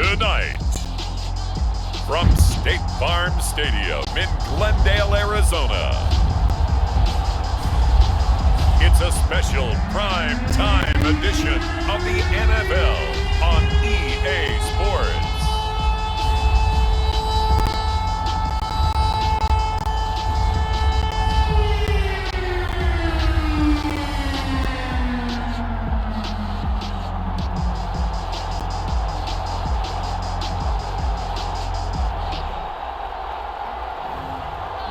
Tonight, from State Farm Stadium in Glendale, Arizona, it's a special prime time edition of the NFL on EA Sports.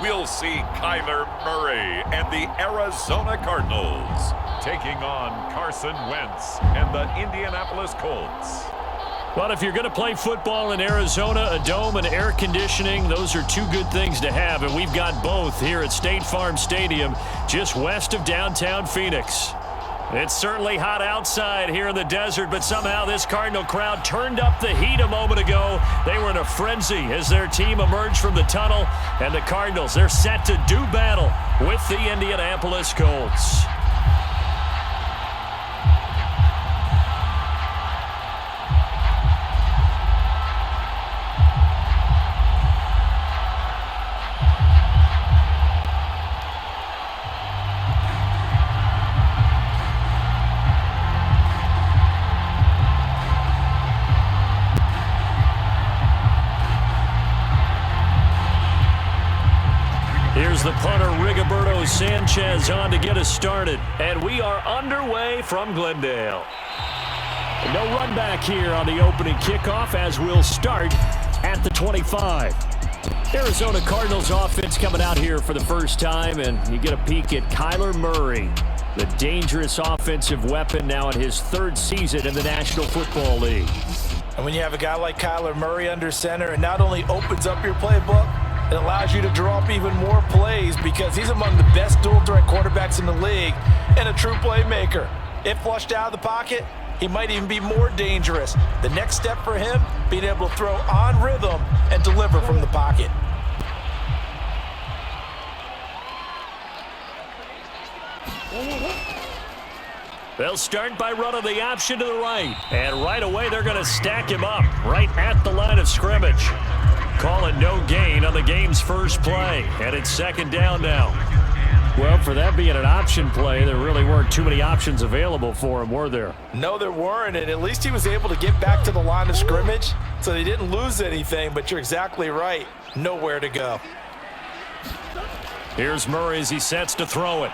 We'll see Kyler Murray and the Arizona Cardinals taking on Carson Wentz and the Indianapolis Colts. Well, if you're going to play football in Arizona, a dome and air conditioning, those are two good things to have, and we've got both here at State Farm Stadium, just west of downtown Phoenix. It's certainly hot outside here in the desert, but somehow this Cardinal crowd turned up the heat a moment ago. They were in a frenzy as their team emerged from the tunnel, and the Cardinals, they're set to do battle with the Indianapolis Colts. Here's the punter, Rigoberto Sanchez, on to get us started. And we are underway from Glendale. No run back here on the opening kickoff as we'll start at the 25. Arizona Cardinals offense coming out here for the first time, and you get a peek at Kyler Murray, the dangerous offensive weapon now in his third season in the National Football League. And when you have a guy like Kyler Murray under center, it not only opens up your playbook, it allows you to draw up even more plays because he's among the best dual-threat quarterbacks in the league and a true playmaker. If flushed out of the pocket, he might even be more dangerous. The next step for him, being able to throw on rhythm and deliver from the pocket. They'll start by running the option to the right. And right away, they're going to stack him up right at the line of scrimmage. Calling no gain on the game's first play. And it's second down now. Well, for that being an option play, there really weren't too many options available for him, were there? No, there weren't, and at least he was able to get back to the line of scrimmage, so they didn't lose anything, but you're exactly right. Nowhere to go. Here's Murray as he sets to throw it.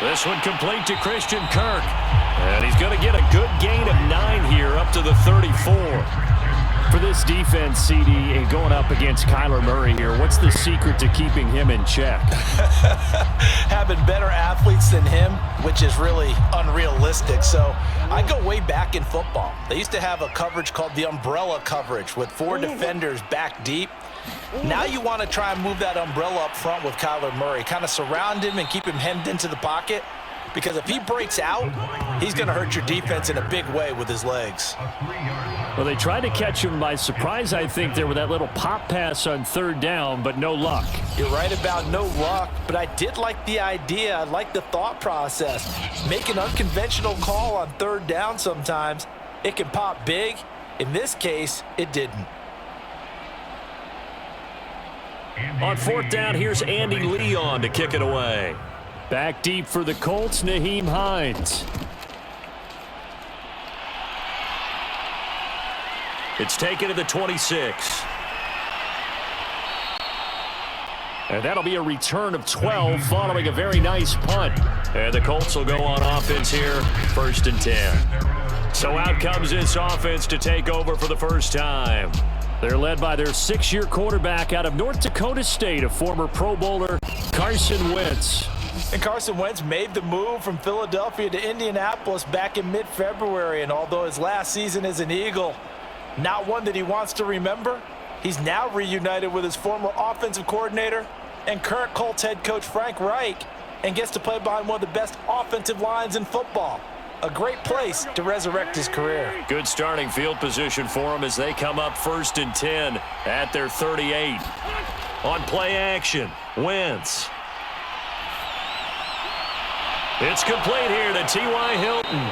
This one complete to Christian Kirk. And he's going to get a good gain of 9 here up to the 34. For this defense, CD, and going up against Kyler Murray here, what's the secret to keeping him in check? Having better athletes than him, which is really unrealistic. So I go way back in football. They used to have a coverage called the umbrella coverage with 4 defenders back deep. Now you want to try and move that umbrella up front with Kyler Murray. Kind of surround him and keep him hemmed into the pocket. Because if he breaks out, he's going to hurt your defense in a big way with his legs. Well, they tried to catch him by surprise, I think, there with that little pop pass on third down, but no luck. You're right about no luck, but I did like the idea. I like the thought process. Make an unconventional call on third down sometimes. It can pop big. In this case, it didn't. On fourth down, here's Andy Leon to kick it away. Back deep for the Colts, Nyheim Hines. It's taken to the 26. And that'll be a return of 12 following a very nice punt. And the Colts will go on offense here, 1st and 10. So out comes this offense to take over for the first time. They're led by their 6-year quarterback out of North Dakota State, a former Pro Bowler, Carson Wentz. And Carson Wentz made the move from Philadelphia to Indianapolis back in mid-February. And although his last season as an Eagle, not one that he wants to remember, he's now reunited with his former offensive coordinator and current Colts head coach Frank Reich and gets to play behind one of the best offensive lines in football. A great place to resurrect his career. Good starting field position for him as they come up 1st and 10 at their 38. On play action, Wentz. It's complete here to T.Y. Hilton.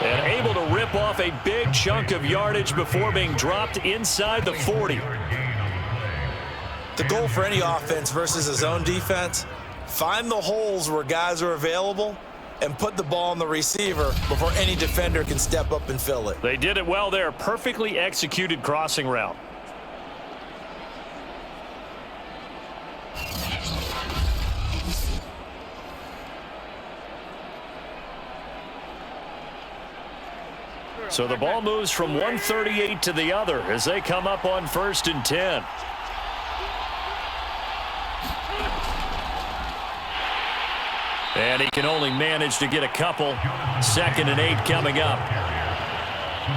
And able to rip off a big chunk of yardage before being dropped inside the 40. The goal for any offense versus a zone defense, find the holes where guys are available and put the ball on the receiver before any defender can step up and fill it. They did it well there. Perfectly executed crossing route. So the ball moves from 138 to the other as they come up on 1st and 10. And he can only manage to get a couple. 2nd and 8 coming up.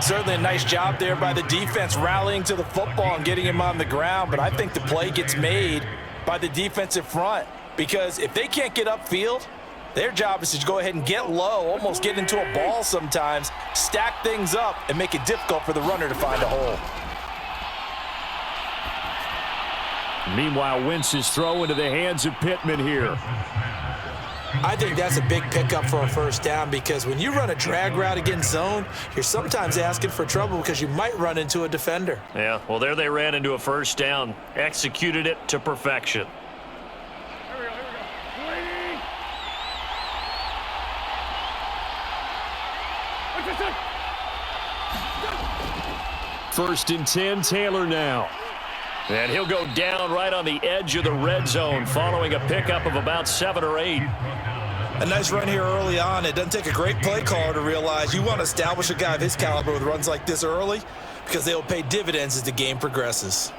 Certainly a nice job there by the defense rallying to the football and getting him on the ground. But I think the play gets made by the defensive front, because if they can't get upfield, their job is to go ahead and get low, almost get into a ball sometimes, stack things up, and make it difficult for the runner to find a hole. Meanwhile, Wentz's throw into the hands of Pittman here. I think that's a big pickup for a 1st down, because when you run a drag route against zone, you're sometimes asking for trouble because you might run into a defender. Yeah, well, there they ran into a 1st down. Executed it to perfection. First and 10, Taylor now. And he'll go down right on the edge of the red zone following a pickup of about 7 or 8. A nice run here early on. It doesn't take a great play caller to realize you want to establish a guy of his caliber with runs like this early, because they will pay dividends as the game progresses.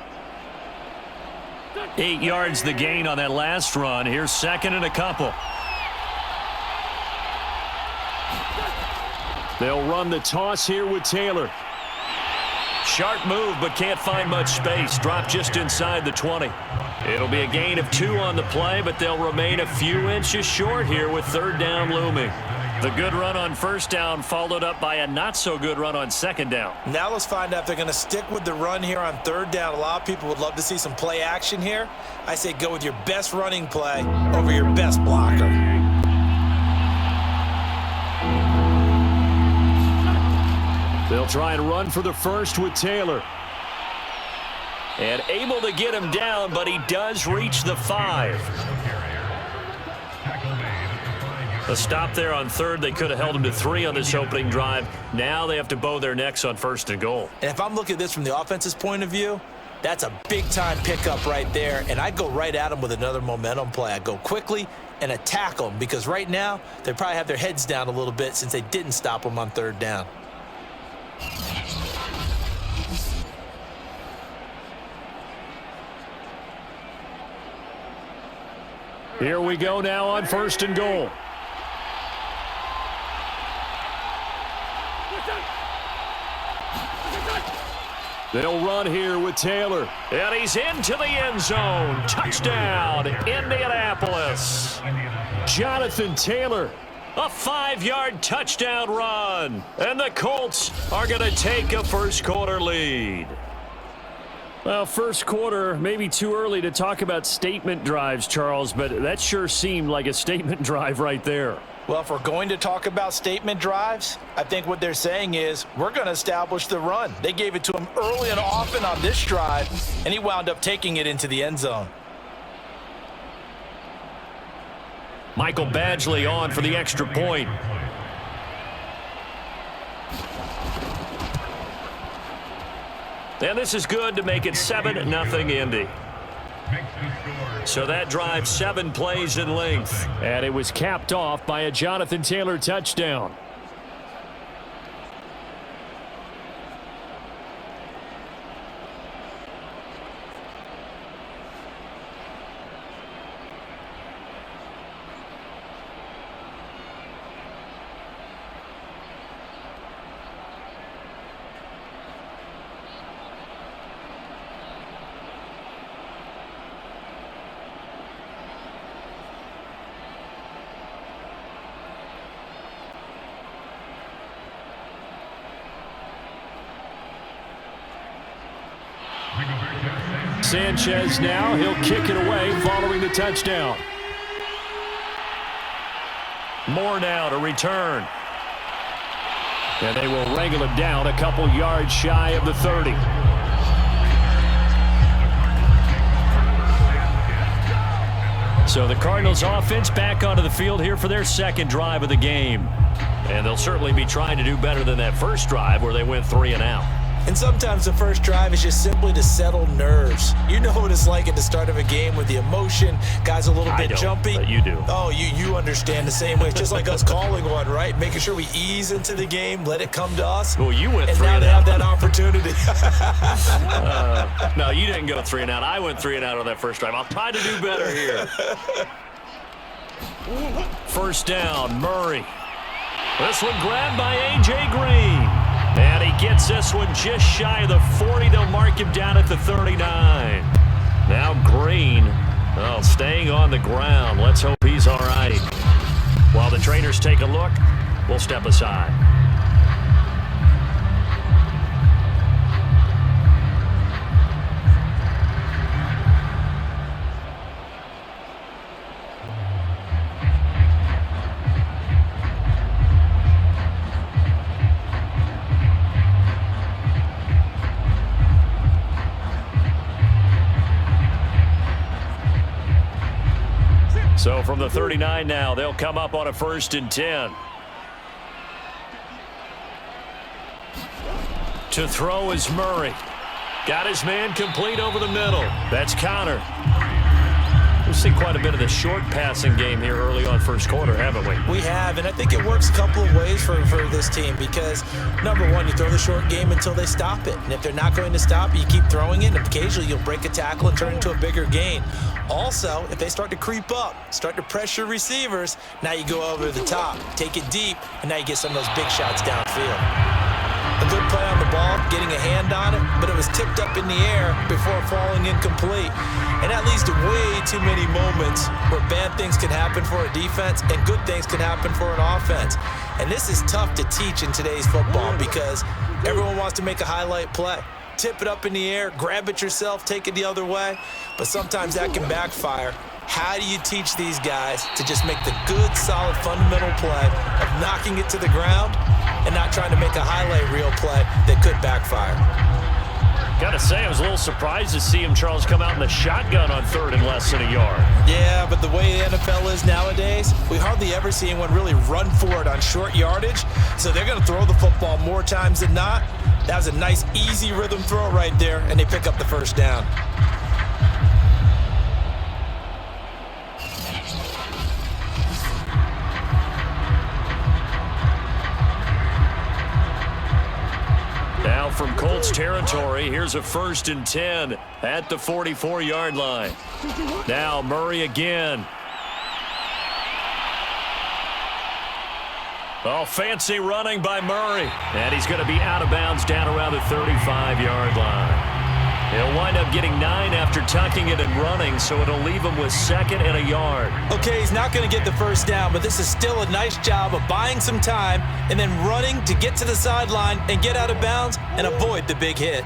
8 yards the gain on that last run. Here's 2nd and a couple. They'll run the toss here with Taylor. Sharp move, but can't find much space. Dropped just inside the 20. It'll be a gain of 2 on the play, but they'll remain a few inches short here with 3rd down looming. The good run on 1st down followed up by a not-so-good run on 2nd down. Now let's find out if they're going to stick with the run here on 3rd down. A lot of people would love to see some play action here. I say go with your best running play over your best blocker. They'll try and run for the 1st with Taylor. And able to get him down, but he does reach the 5. A stop there on 3rd. They could have held him to 3 on this opening drive. Now they have to bow their necks on 1st and goal. And if I'm looking at this from the offense's point of view, that's a big-time pickup right there. And I'd go right at him with another momentum play. I'd go quickly and attack them, because right now they probably have their heads down a little bit since they didn't stop him on 3rd down. Here we go now on 1st and goal. They'll run here with Taylor. And he's into the end zone. Touchdown, Indianapolis. Jonathan Taylor. A 5-yard touchdown run. And the Colts are going to take a 1st quarter lead. Well, 1st quarter, maybe too early to talk about statement drives, Charles, but that sure seemed like a statement drive right there. Well, if we're going to talk about statement drives, I think what they're saying is we're going to establish the run. They gave it to him early and often on this drive, and he wound up taking it into the end zone. Michael Badgley on for the extra point. And this is good to make it 7-0 Indy. So that drive 7 plays in length. And it was capped off by a Jonathan Taylor touchdown. Sanchez now, he'll kick it away following the touchdown. Moore now to return. And they will wrangle him down a couple yards shy of the 30. So the Cardinals offense back onto the field here for their second drive of the game. And they'll certainly be trying to do better than that first drive where they went 3 and out. And sometimes the first drive is just simply to settle nerves. You know what it's like at the start of a game with the emotion. Guys a little bit jumpy. But you do. Oh, you understand the same way. It's just like us calling one, right? Making sure we ease into the game, let it come to us. Well, you went 3 and out. And now they have that opportunity. No, you didn't go 3 and out. I went 3 and out on that first drive. I'll try to do better here. First down, Murray. This one grabbed by A.J. Green. And he gets this one just shy of the 40. They'll mark him down at the 39. Now Green, staying on the ground. Let's hope he's all right. While the trainers take a look, we'll step aside. So from the 39 now, they'll come up on a 1st and 10. To throw is Murray. Got his man complete over the middle. That's Connor. We've seen quite a bit of the short passing game here early on first quarter, haven't we? We have, and I think it works a couple of ways for this team because, number one, you throw the short game until they stop it. And if they're not going to stop it, you keep throwing it, and occasionally you'll break a tackle and turn it into a bigger gain. Also, if they start to creep up, start to pressure receivers, now you go over the top, take it deep, and now you get some of those big shots downfield. A good play on the ball, getting a hand on it, but it was tipped up in the air before falling incomplete. And that leads to way too many moments where bad things can happen for a defense and good things can happen for an offense. And this is tough to teach in today's football because everyone wants to make a highlight play. Tip it up in the air, grab it yourself, take it the other way. But sometimes that can backfire. How do you teach these guys to just make the good, solid, fundamental play of knocking it to the ground and not trying to make a highlight reel play that could backfire? Got to say, I was a little surprised to see him, Charles, come out in the shotgun on 3rd and less than a yard. Yeah, but the way the NFL is nowadays, we hardly ever see anyone really run for it on short yardage. So they're going to throw the football more times than not. That was a nice, easy rhythm throw right there, and they pick up the first down. Now from Colts territory, here's a 1st and 10 at the 44-yard line. Now Murray again. Oh, fancy running by Murray. And he's going to be out of bounds down around the 35-yard line. He'll wind up getting 9 after tucking it and running, so it'll leave him with 2nd and a yard. Okay, he's not going to get the first down, but this is still a nice job of buying some time and then running to get to the sideline and get out of bounds and avoid the big hit.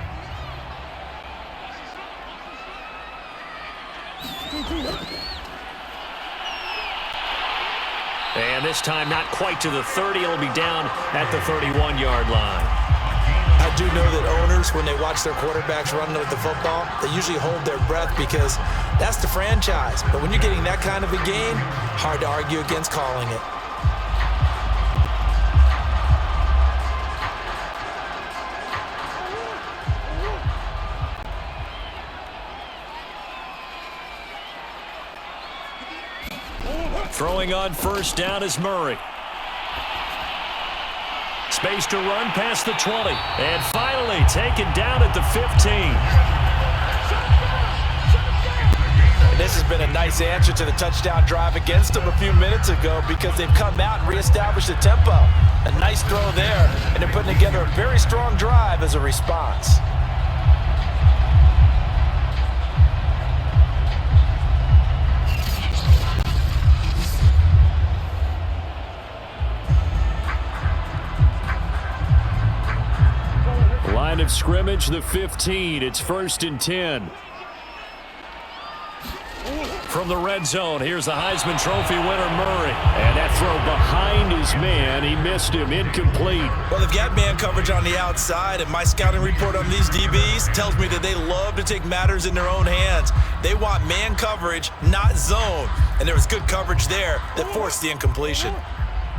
And this time not quite to the 30. It'll be down at the 31-yard line. I do know that owners, when they watch their quarterbacks running with the football, they usually hold their breath because that's the franchise. But when you're getting that kind of a game, hard to argue against calling it. Throwing on first down is Murray. Space to run past the 20. And finally taken down at the 15. And this has been a nice answer to the touchdown drive against them a few minutes ago because they've come out and reestablished the tempo. A nice throw there, and they're putting together a very strong drive as a response. Line of scrimmage, the 15. It's 1st and 10. from the red zone. Here's the Heisman Trophy winner, Murray. And that throw behind his man. He missed him. Incomplete. Well, they've got man coverage on the outside, and my scouting report on these DBs tells me that they love to take matters in their own hands. They want man coverage, not zone. And there was good coverage there that forced the incompletion.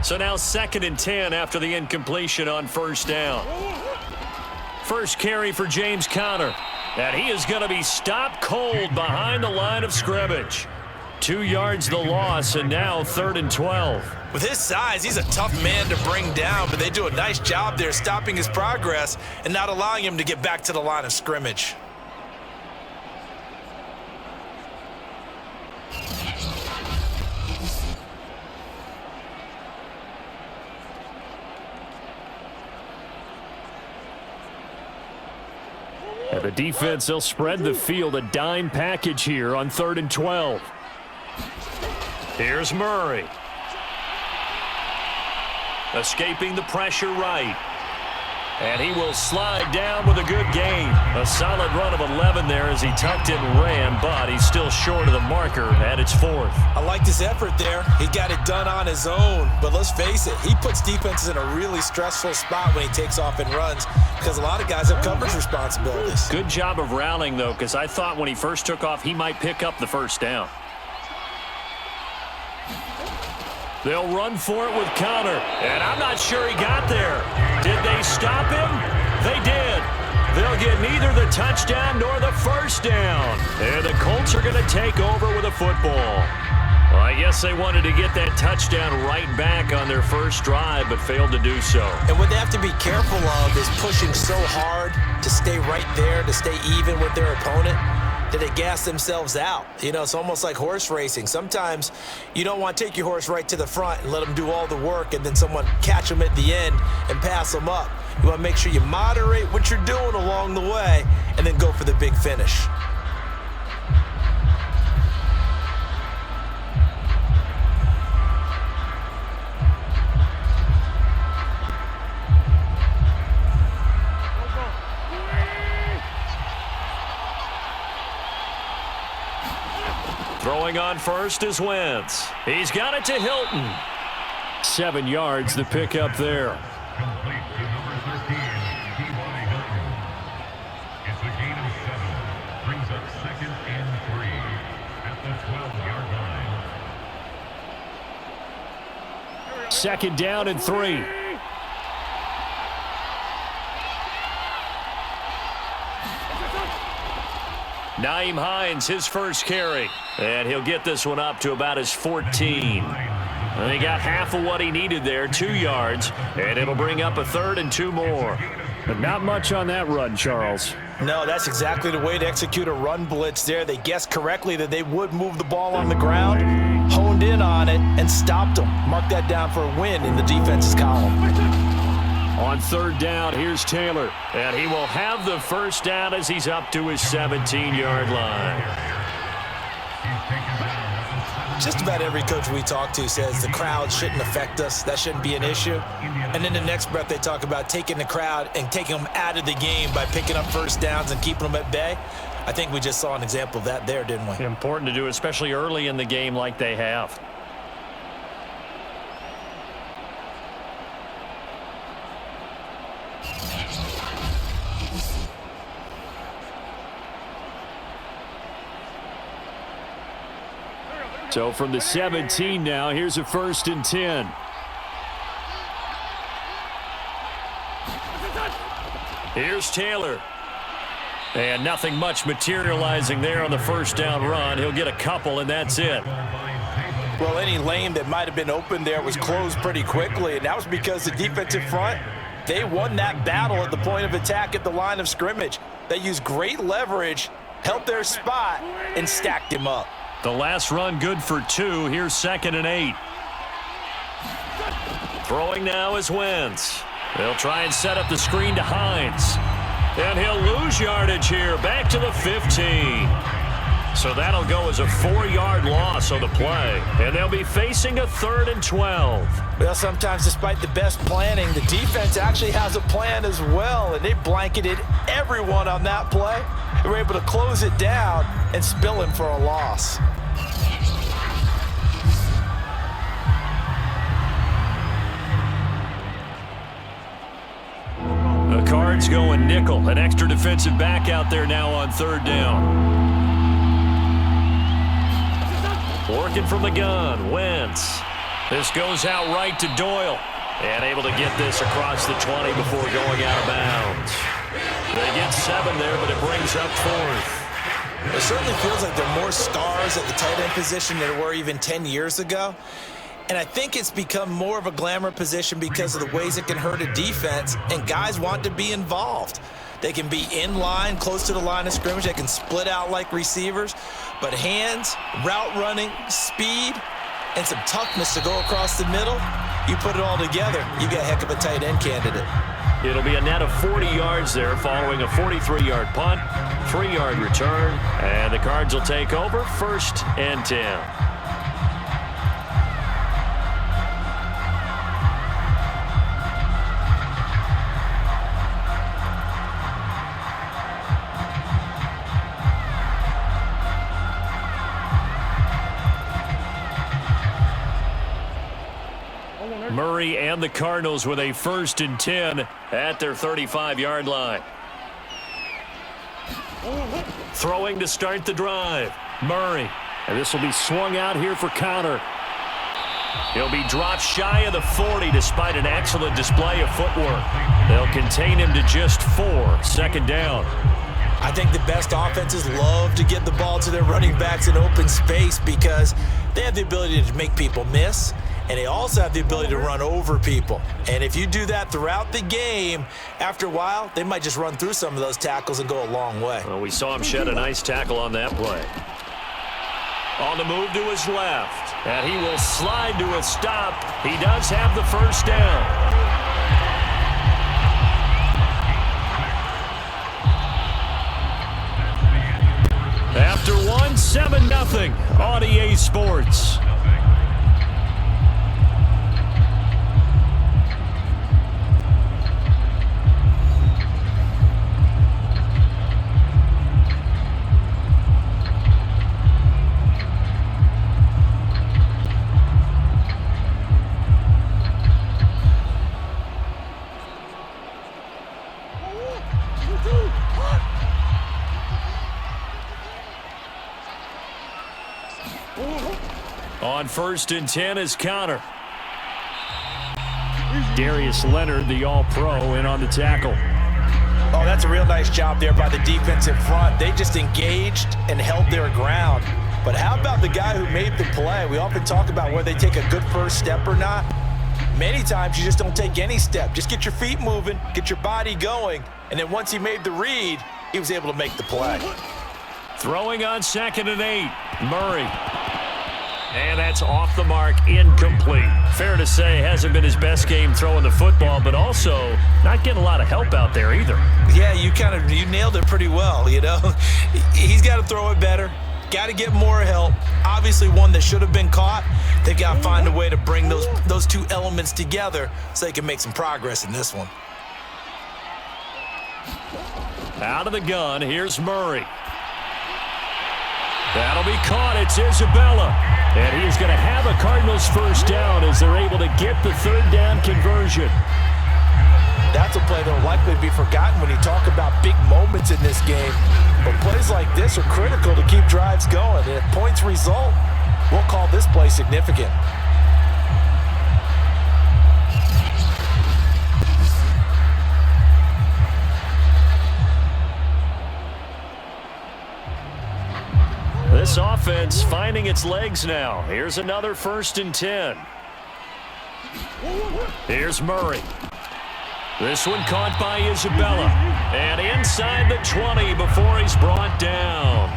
So now 2nd and 10 after the incompletion on first down. First carry for James Conner. And he is going to be stopped cold behind the line of scrimmage. 2 yards the loss, and now 3rd and 12. With his size, he's a tough man to bring down, but they do a nice job there stopping his progress and not allowing him to get back to the line of scrimmage. And the defense, they'll spread the field, a dime package here on 3rd and 12. Here's Murray. Escaping the pressure right. And he will slide down with a good gain. A solid run of 11 there as he tucked it and ran, but he's still short of the marker at its 4th. I liked his effort there. He got it done on his own. But let's face it, he puts defenses in a really stressful spot when he takes off and runs because a lot of guys have coverage responsibilities. Good job of rallying, though, because I thought when he first took off, he might pick up the first down. They'll run for it with Conner, and I'm not sure he got there. Did they stop him? They did. They'll get neither the touchdown nor the first down. And the Colts are going to take over with a football. Well, I guess they wanted to get that touchdown right back on their first drive, but failed to do so. And what they have to be careful of is pushing so hard to stay right there, to stay even with their opponent, that they gas themselves out. You know, it's almost like horse racing. Sometimes you don't want to take your horse right to the front and let them do all the work and then someone catch them at the end and pass them up. You want to make sure you moderate what you're doing along the way and then go for the big finish. Throwing on first is Wentz. He's got it to Hilton. 7 yards, the pickup there. Complete to number 13, T.Y. Hilton. It's a gain of 7. Brings up 2nd and 3 at the 12-yard line. 2nd down and 3. Nyheim Hines, his first carry. And he'll get this one up to about his 14. And he got half of what he needed there, 2 yards. And it'll bring up a 3rd and 2 more. But not much on that run, Charles. No, that's exactly the way to execute a run blitz there. They guessed correctly that they would move the ball on the ground, honed in on it, and stopped them. Mark that down for a win in the defense's column. On 3rd down, here's Taylor. And he will have the first down as he's up to his 17-yard line. Just about every coach we talk to says the crowd shouldn't affect us. That shouldn't be an issue. And then the next breath they talk about taking the crowd and taking them out of the game by picking up first downs and keeping them at bay. I think we just saw an example of that there, didn't we? Important to do, especially early in the game like they have. So from the 17 now, here's a 1st and 10. Here's Taylor. And nothing much materializing there on the first down run. He'll get a couple, and that's it. Well, any lane that might have been open there was closed pretty quickly, and that was because the defensive front, they won that battle at the point of attack at the line of scrimmage. They used great leverage, held their spot, and stacked him up. The last run good for 2. Here's 2nd and 8. Throwing now is Wentz. They'll try and set up the screen to Hines. And he'll lose yardage here. Back to the 15. So that'll go as a 4-yard loss on the play. And they'll be facing a 3rd and 12. Well, sometimes despite the best planning, the defense actually has a plan as well, and they blanketed everyone on that play. They were able to close it down and spill him for a loss. The Cards going nickel. An extra defensive back out there now on 3rd down. Working from the gun, Wentz. This goes out right to Doyle. And able to get this across the 20 before going out of bounds. They get 7 there, but it brings up 4th. It certainly feels like there are more stars at the tight end position than there were even 10 years ago. And I think it's become more of a glamour position because of the ways it can hurt a defense, and guys want to be involved. They can be in line, close to the line of scrimmage. They can split out like receivers. But hands, route running, speed, and some toughness to go across the middle, you put it all together, you got a heck of a tight end candidate. It'll be a net of 40 yards there following a 43-yard punt, 3-yard return, and the Cards will take over 1st and 10. Murray and the Cardinals with a 1st and 10 at their 35-yard line. Throwing to start the drive. Murray. And this will be swung out here for counter. He'll be dropped shy of the 40 despite an excellent display of footwork. They'll contain him to just 4. 2nd down. I think the best offenses love to get the ball to their running backs in open space because they have the ability to make people miss. And they also have the ability to run over people. And if you do that throughout the game, after a while, they might just run through some of those tackles and go a long way. Well, we saw him shed a nice tackle on that play. On the move to his left. And he will slide to a stop. He does have the 1st down. After 1, 7-0 on EA Sports. On 1st and 10 is counter. Darius Leonard, the All-Pro, in on the tackle. Oh, that's a real nice job there by the defensive front. They just engaged and held their ground. But how about the guy who made the play? We often talk about whether they take a good first step or not. Many times you just don't take any step. Just get your feet moving, get your body going, and then once he made the read, he was able to make the play. Throwing on 2nd and 8, Murray. And that's off the mark, incomplete. Fair to say, hasn't been his best game throwing the football, but also not getting a lot of help out there either. Yeah, you nailed it pretty well, you know. He's got to throw it better, got to get more help. Obviously one that should have been caught. They've got to find a way to bring those two elements together so they can make some progress in this one. Out of the gun, here's Murray. That'll be caught. It's Isabella. And he's going to have a Cardinals 1st down as they're able to get the 3rd down conversion. That's a play that will likely be forgotten when you talk about big moments in this game. But plays like this are critical to keep drives going. And if points result, we'll call this play significant. This offense finding its legs now. Here's another 1st and 10. Here's Murray. This one caught by Isabella. And inside the 20 before he's brought down.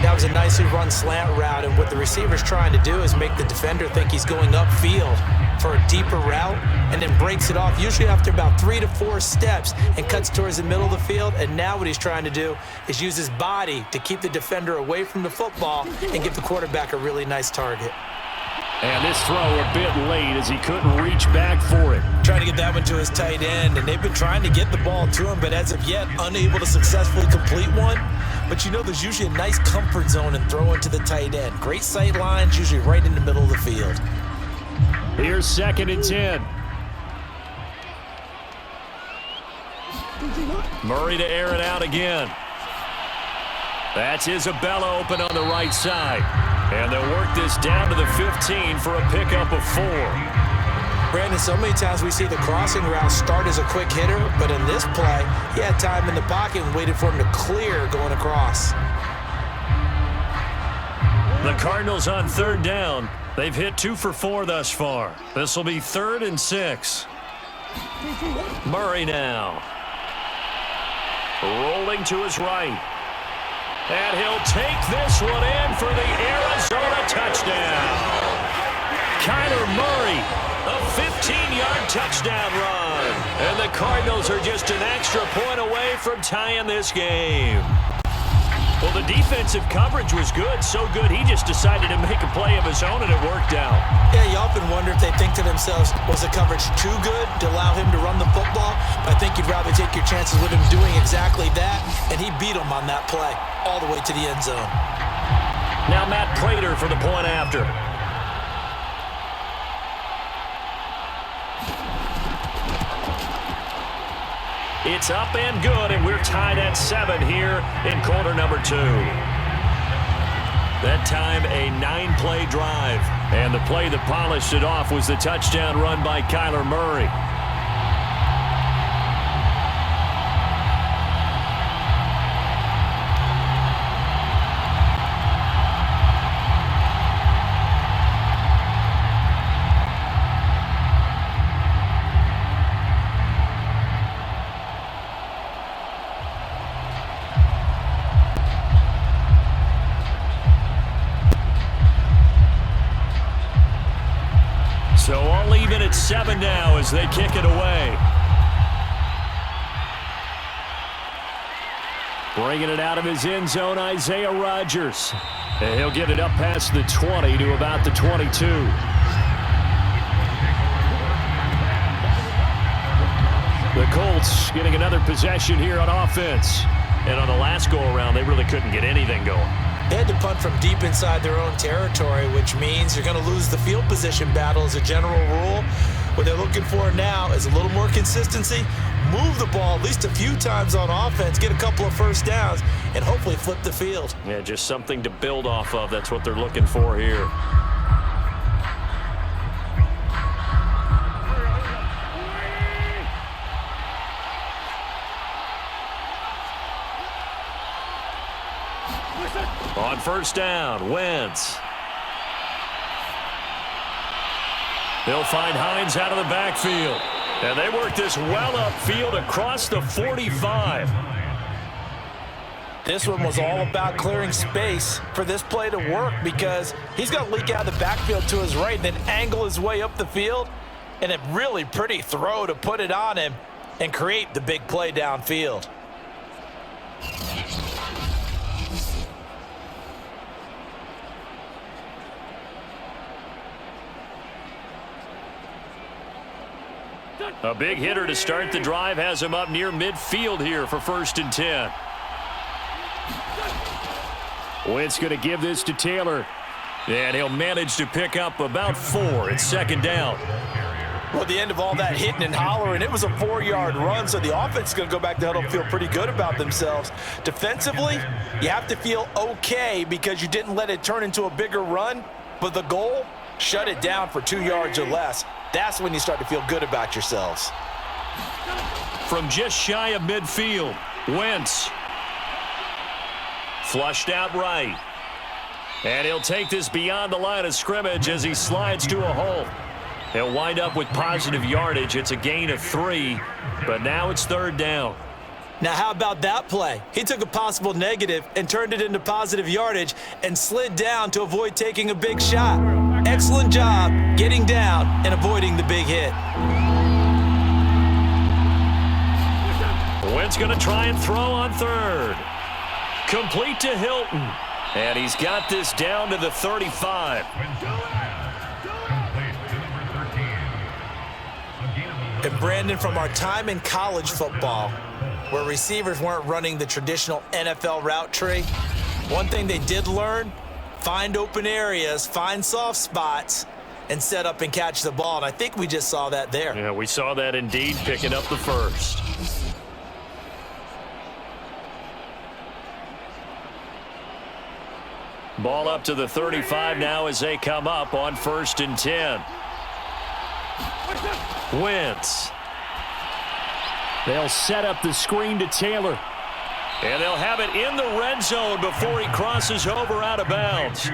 That was a nicely run slant route, and what the receiver's trying to do is make the defender think he's going upfield. for a deeper route and then breaks it off, usually after about 3 to 4 steps, and cuts towards the middle of the field. And now what he's trying to do is use his body to keep the defender away from the football and give the quarterback a really nice target. And this throw a bit late as he couldn't reach back for it. Trying to get that one to his tight end, and they've been trying to get the ball to him, but as of yet, unable to successfully complete one. But you know there's usually a nice comfort zone in throwing to the tight end. Great sight lines, usually right in the middle of the field. Here's 2nd and 10. Murray to air it out again. That's Isabella open on the right side. And they'll work this down to the 15 for a pickup of 4. Brandon, so many times we see the crossing route start as a quick hitter, but in this play, he had time in the pocket and waited for him to clear going across. The Cardinals on 3rd down. They've hit 2 for 4 thus far. This will be 3rd and 6. Murray now. Rolling to his right. And he'll take this one in for the Arizona touchdown. Kyler Murray, a 15-yard touchdown run. And the Cardinals are just an extra point away from tying this game. Well, the defensive coverage was good, so good he just decided to make a play of his own, and it worked out. Yeah, you often wonder if they think to themselves, was the coverage too good to allow him to run the football? But I think you'd rather take your chances with him doing exactly that, and he beat him on that play all the way to the end zone. Now Matt Prater for the point after. It's up and good, and we're tied at 7 here in quarter number 2. That time, a 9-play drive. And the play that polished it off was the touchdown run by Kyler Murray. So all even at 7 now as they kick it away. Bringing it out of his end zone, Isaiah Rodgers. And he'll get it up past the 20 to about the 22. The Colts getting another possession here on offense. And on the last go-around, they really couldn't get anything going. They had to punt from deep inside their own territory, which means you're going to lose the field position battle as a general rule. What they're looking for now is a little more consistency, move the ball at least a few times on offense, get a couple of first downs, and hopefully flip the field. Yeah, just something to build off of. That's what they're looking for here. On 1st down, Wentz. They'll find Hines out of the backfield. And they work this well upfield across the 45. This one was all about clearing space for this play to work because he's going to leak out of the backfield to his right and then angle his way up the field. And a really pretty throw to put it on him and create the big play downfield. A big hitter to start the drive has him up near midfield here for 1st and 10. Wentz going to give this to Taylor. And he'll manage to pick up about 4. It's 2nd down. Well, at the end of all that hitting and hollering, it was a 4-yard run, so the offense is going to go back to huddle and feel pretty good about themselves. Defensively, you have to feel okay because you didn't let it turn into a bigger run, but the goal, shut it down for 2 yards or less. That's when you start to feel good about yourselves. From just shy of midfield, Wentz. Flushed out right. And he'll take this beyond the line of scrimmage as he slides to a hole. He'll wind up with positive yardage. It's a gain of 3, but now it's 3rd down. Now, how about that play? He took a possible negative and turned it into positive yardage and slid down to avoid taking a big shot. Excellent job getting down and avoiding the big hit. Wentz going to try and throw on third. Complete to Hilton. And he's got this down to the 35. And Brandon, from our time in college football, where receivers weren't running the traditional NFL route tree, one thing they did learn, find open areas, find soft spots, and set up and catch the ball. And I think we just saw that there. Yeah, we saw that indeed, picking up the first. Ball up to the 35 now as they come up on 1st and 10. Wentz. They'll set up the screen to Taylor. And they'll have it in the red zone before he crosses over out of bounds.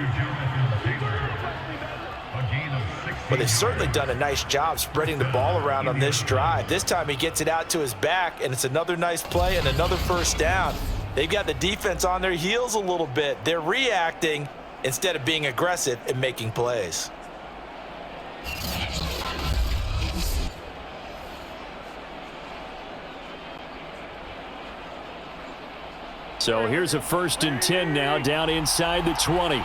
Well, they've certainly done a nice job spreading the ball around on this drive. This time he gets it out to his back, and it's another nice play and another first down. They've got the defense on their heels a little bit. They're reacting instead of being aggressive and making plays. So here's a 1st and 10 now, down inside the 20.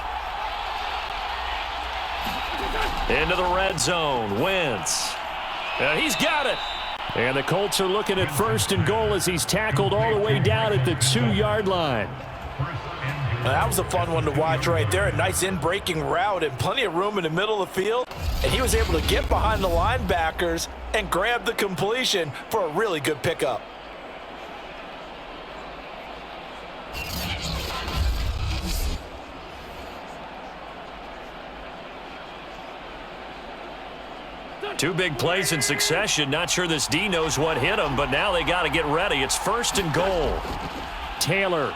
Into the red zone, Wentz. He's got it. And the Colts are looking at 1st and goal as he's tackled all the way down at the 2-yard line. Now, that was a fun one to watch right there. A nice in-breaking route and plenty of room in the middle of the field. And he was able to get behind the linebackers and grab the completion for a really good pickup. Two big plays in succession. Not sure this D knows what hit him, but now they got to get ready. It's 1st and goal. Taylor.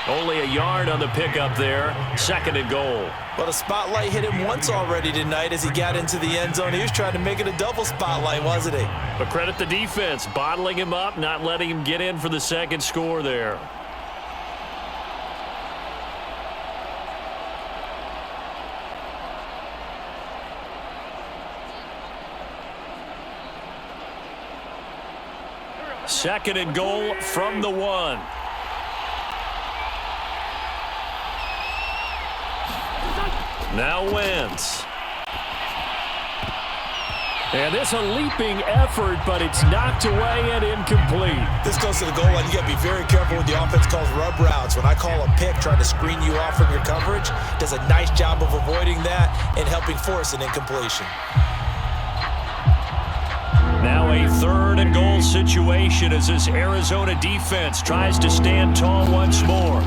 Only a yard on the pickup there. 2nd and goal. But a spotlight hit him once already tonight as he got into the end zone. He was trying to make it a double spotlight, wasn't he? But credit the defense, bottling him up, not letting him get in for the 2nd score there. Second and goal from the 1. Now Wentz. And this a leaping effort, but it's knocked away and incomplete. This goes to the goal line. You got to be very careful when the offense calls rub routes. When I call a pick trying to screen you off from your coverage, does a nice job of avoiding that and helping force an incompletion. Now a 3rd and goal situation as this Arizona defense tries to stand tall once more.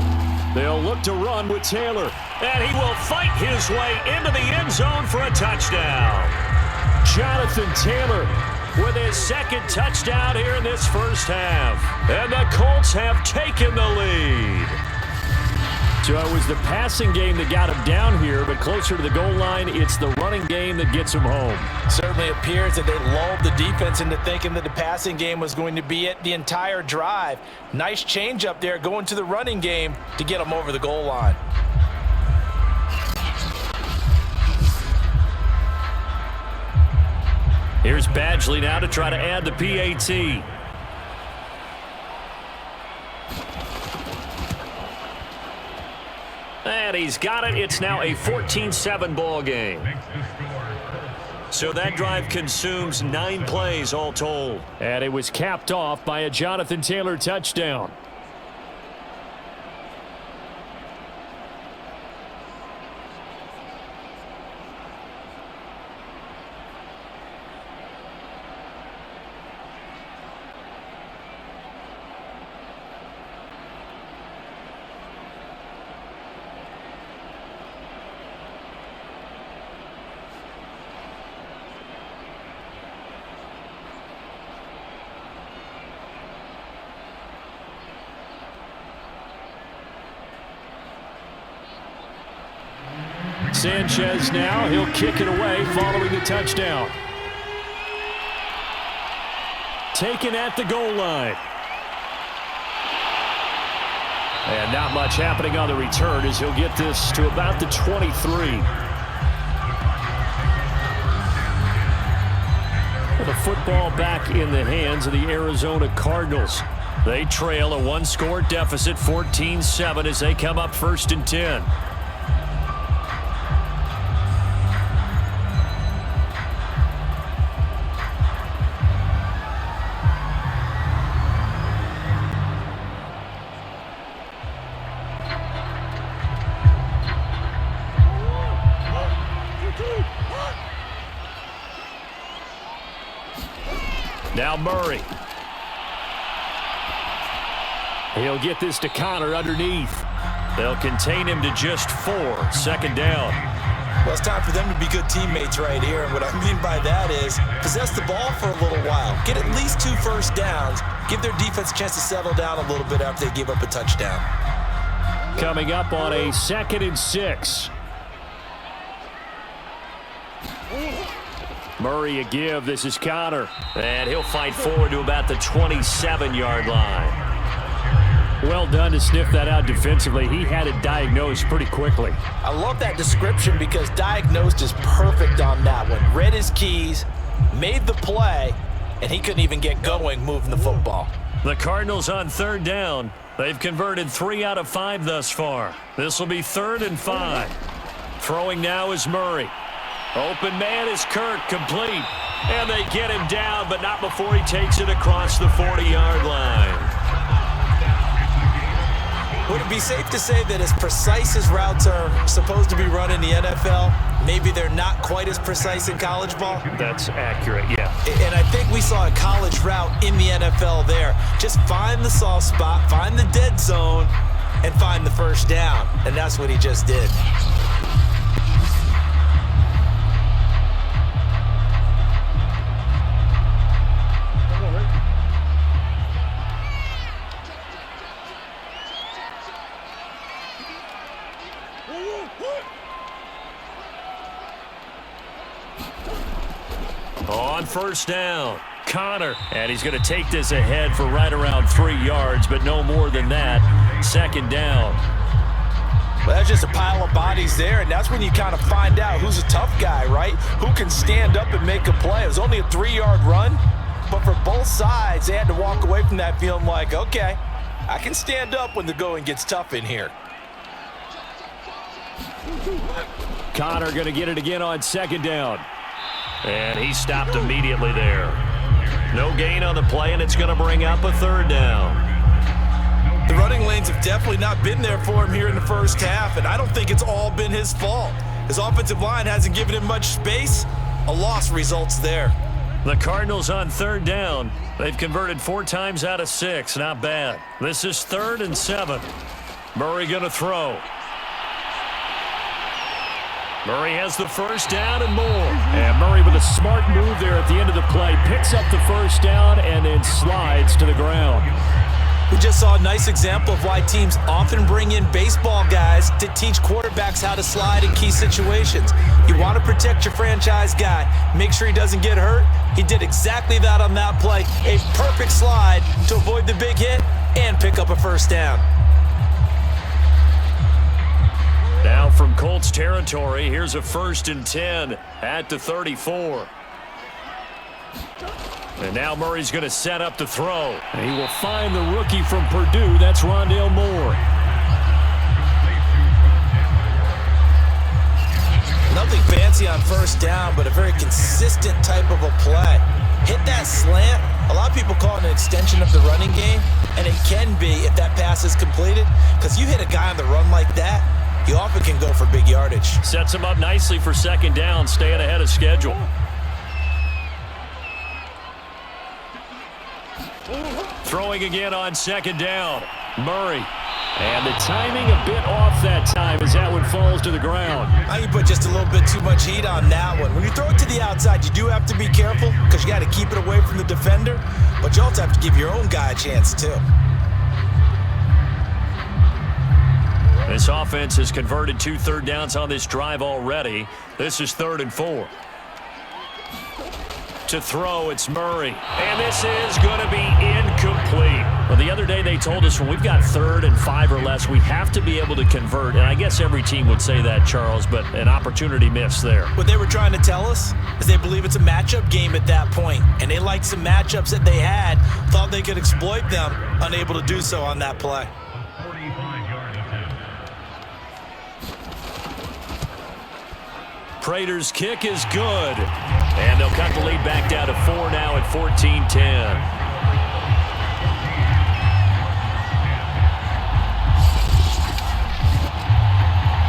They'll look to run with Taylor. And he will fight his way into the end zone for a touchdown. Jonathan Taylor with his 2nd touchdown here in this first half. And the Colts have taken the lead. So it was the passing game that got him down here, but closer to the goal line, it's the running game that gets him home. Certainly appears that they lulled the defense into thinking that the passing game was going to be it the entire drive. Nice change up there going to the running game to get them over the goal line. Here's Badgley now to try to add the PAT. And he's got it. It's now a 14-7 ball game. So that drive consumes 9 plays all told. And it was capped off by a Jonathan Taylor touchdown. Sanchez now, he'll kick it away following the touchdown. Taken at the goal line. And not much happening on the return as he'll get this to about the 23. The football back in the hands of the Arizona Cardinals. They trail a one-score deficit, 14-7, as they come up 1st and 10. Now Murray. He'll get this to Connor underneath. They'll contain him to just 4. 2nd down. Well, it's time for them to be good teammates right here. And what I mean by that is possess the ball for a little while. Get at least 2 first downs. Give their defense a chance to settle down a little bit after they give up a touchdown. Coming up on a 2nd and 6. Murray a give. This is Connor. And he'll fight forward to about the 27-yard line. Well done to sniff that out defensively. He had it diagnosed pretty quickly. I love that description because diagnosed is perfect on that one. Read his keys, made the play, and he couldn't even get going moving the football. The Cardinals on 3rd down. They've converted 3 out of 5 thus far. This will be 3rd and 5. Throwing now is Murray. Open man is Kirk, complete. And they get him down, but not before he takes it across the 40-yard line. Would it be safe to say that as precise as routes are supposed to be run in the NFL, maybe they're not quite as precise in college ball? That's accurate, yeah. And I think we saw a college route in the NFL there. Just find the soft spot, find the dead zone, and find the first down. And that's what he just did. On 1st down, Connor. And he's going to take this ahead for right around 3 yards, but no more than that. 2nd down. Well, that's just a pile of bodies there, and that's when you kind of find out who's a tough guy, right? Who can stand up and make a play. It was only a 3-yard run, but for both sides, they had to walk away from that feeling like, okay, I can stand up when the going gets tough in here. Connor going to get it again on 2nd down. And he stopped immediately there. No gain on the play, and it's going to bring up a 3rd down. The running lanes have definitely not been there for him here in the first half, and I don't think it's all been his fault. His offensive line hasn't given him much space. A loss results there. The Cardinals on 3rd down. They've converted 4 times out of 6. Not bad. This is 3rd and 7. Murray going to throw. Murray has the first down and more. And Murray with a smart move there at the end of the play. Picks up the first down and then slides to the ground. We just saw a nice example of why teams often bring in baseball guys to teach quarterbacks how to slide in key situations. You want to protect your franchise guy. Make sure he doesn't get hurt. He did exactly that on that play. A perfect slide to avoid the big hit and pick up a first down. Now from Colts territory, here's a 1st and 10 at the 34. And now Murray's going to set up the throw. And he will find the rookie from Purdue. That's Rondale Moore. Nothing fancy on first down, but a very consistent type of a play. Hit that slant. A lot of people call it an extension of the running game, and it can be if that pass is completed, because you hit a guy on the run like that, you often can go for big yardage. Sets him up nicely for 2nd down, staying ahead of schedule. Throwing again on 2nd down. Murray. And the timing a bit off that time as that one falls to the ground. I think you put just a little bit too much heat on that one. When you throw it to the outside, you do have to be careful because you got to keep it away from the defender, but you also have to give your own guy a chance too. This offense has converted 2 third downs on this drive already. This is 3rd and 4. To throw, it's Murray. And this is going to be incomplete. Well, the other day yesterday, they told us when we've got 3rd and 5 or less, we have to be able to convert. And I guess every team would say that, Charles, but an opportunity missed there. What they were trying to tell us is they believe it's a matchup game at that point, and they liked some matchups that they had, thought they could exploit them, unable to do so on that play. Prater's kick is good. And they'll cut the lead back down to 4 now at 14-10.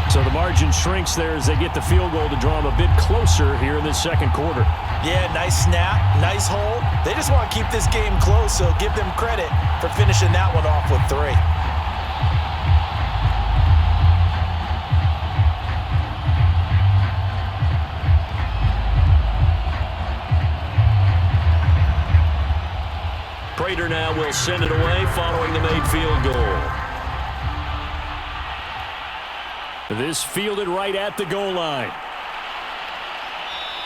So the margin shrinks there as they get the field goal to draw them a bit closer here in this second quarter. Yeah, nice snap, nice hold. They just want to keep this game close, so give them credit for finishing that one off with 3. Prater now will send it away following the made field goal. This fielded right at the goal line.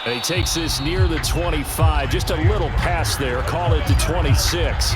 And he takes this near the 25. Just a little pass there. Call it the 26.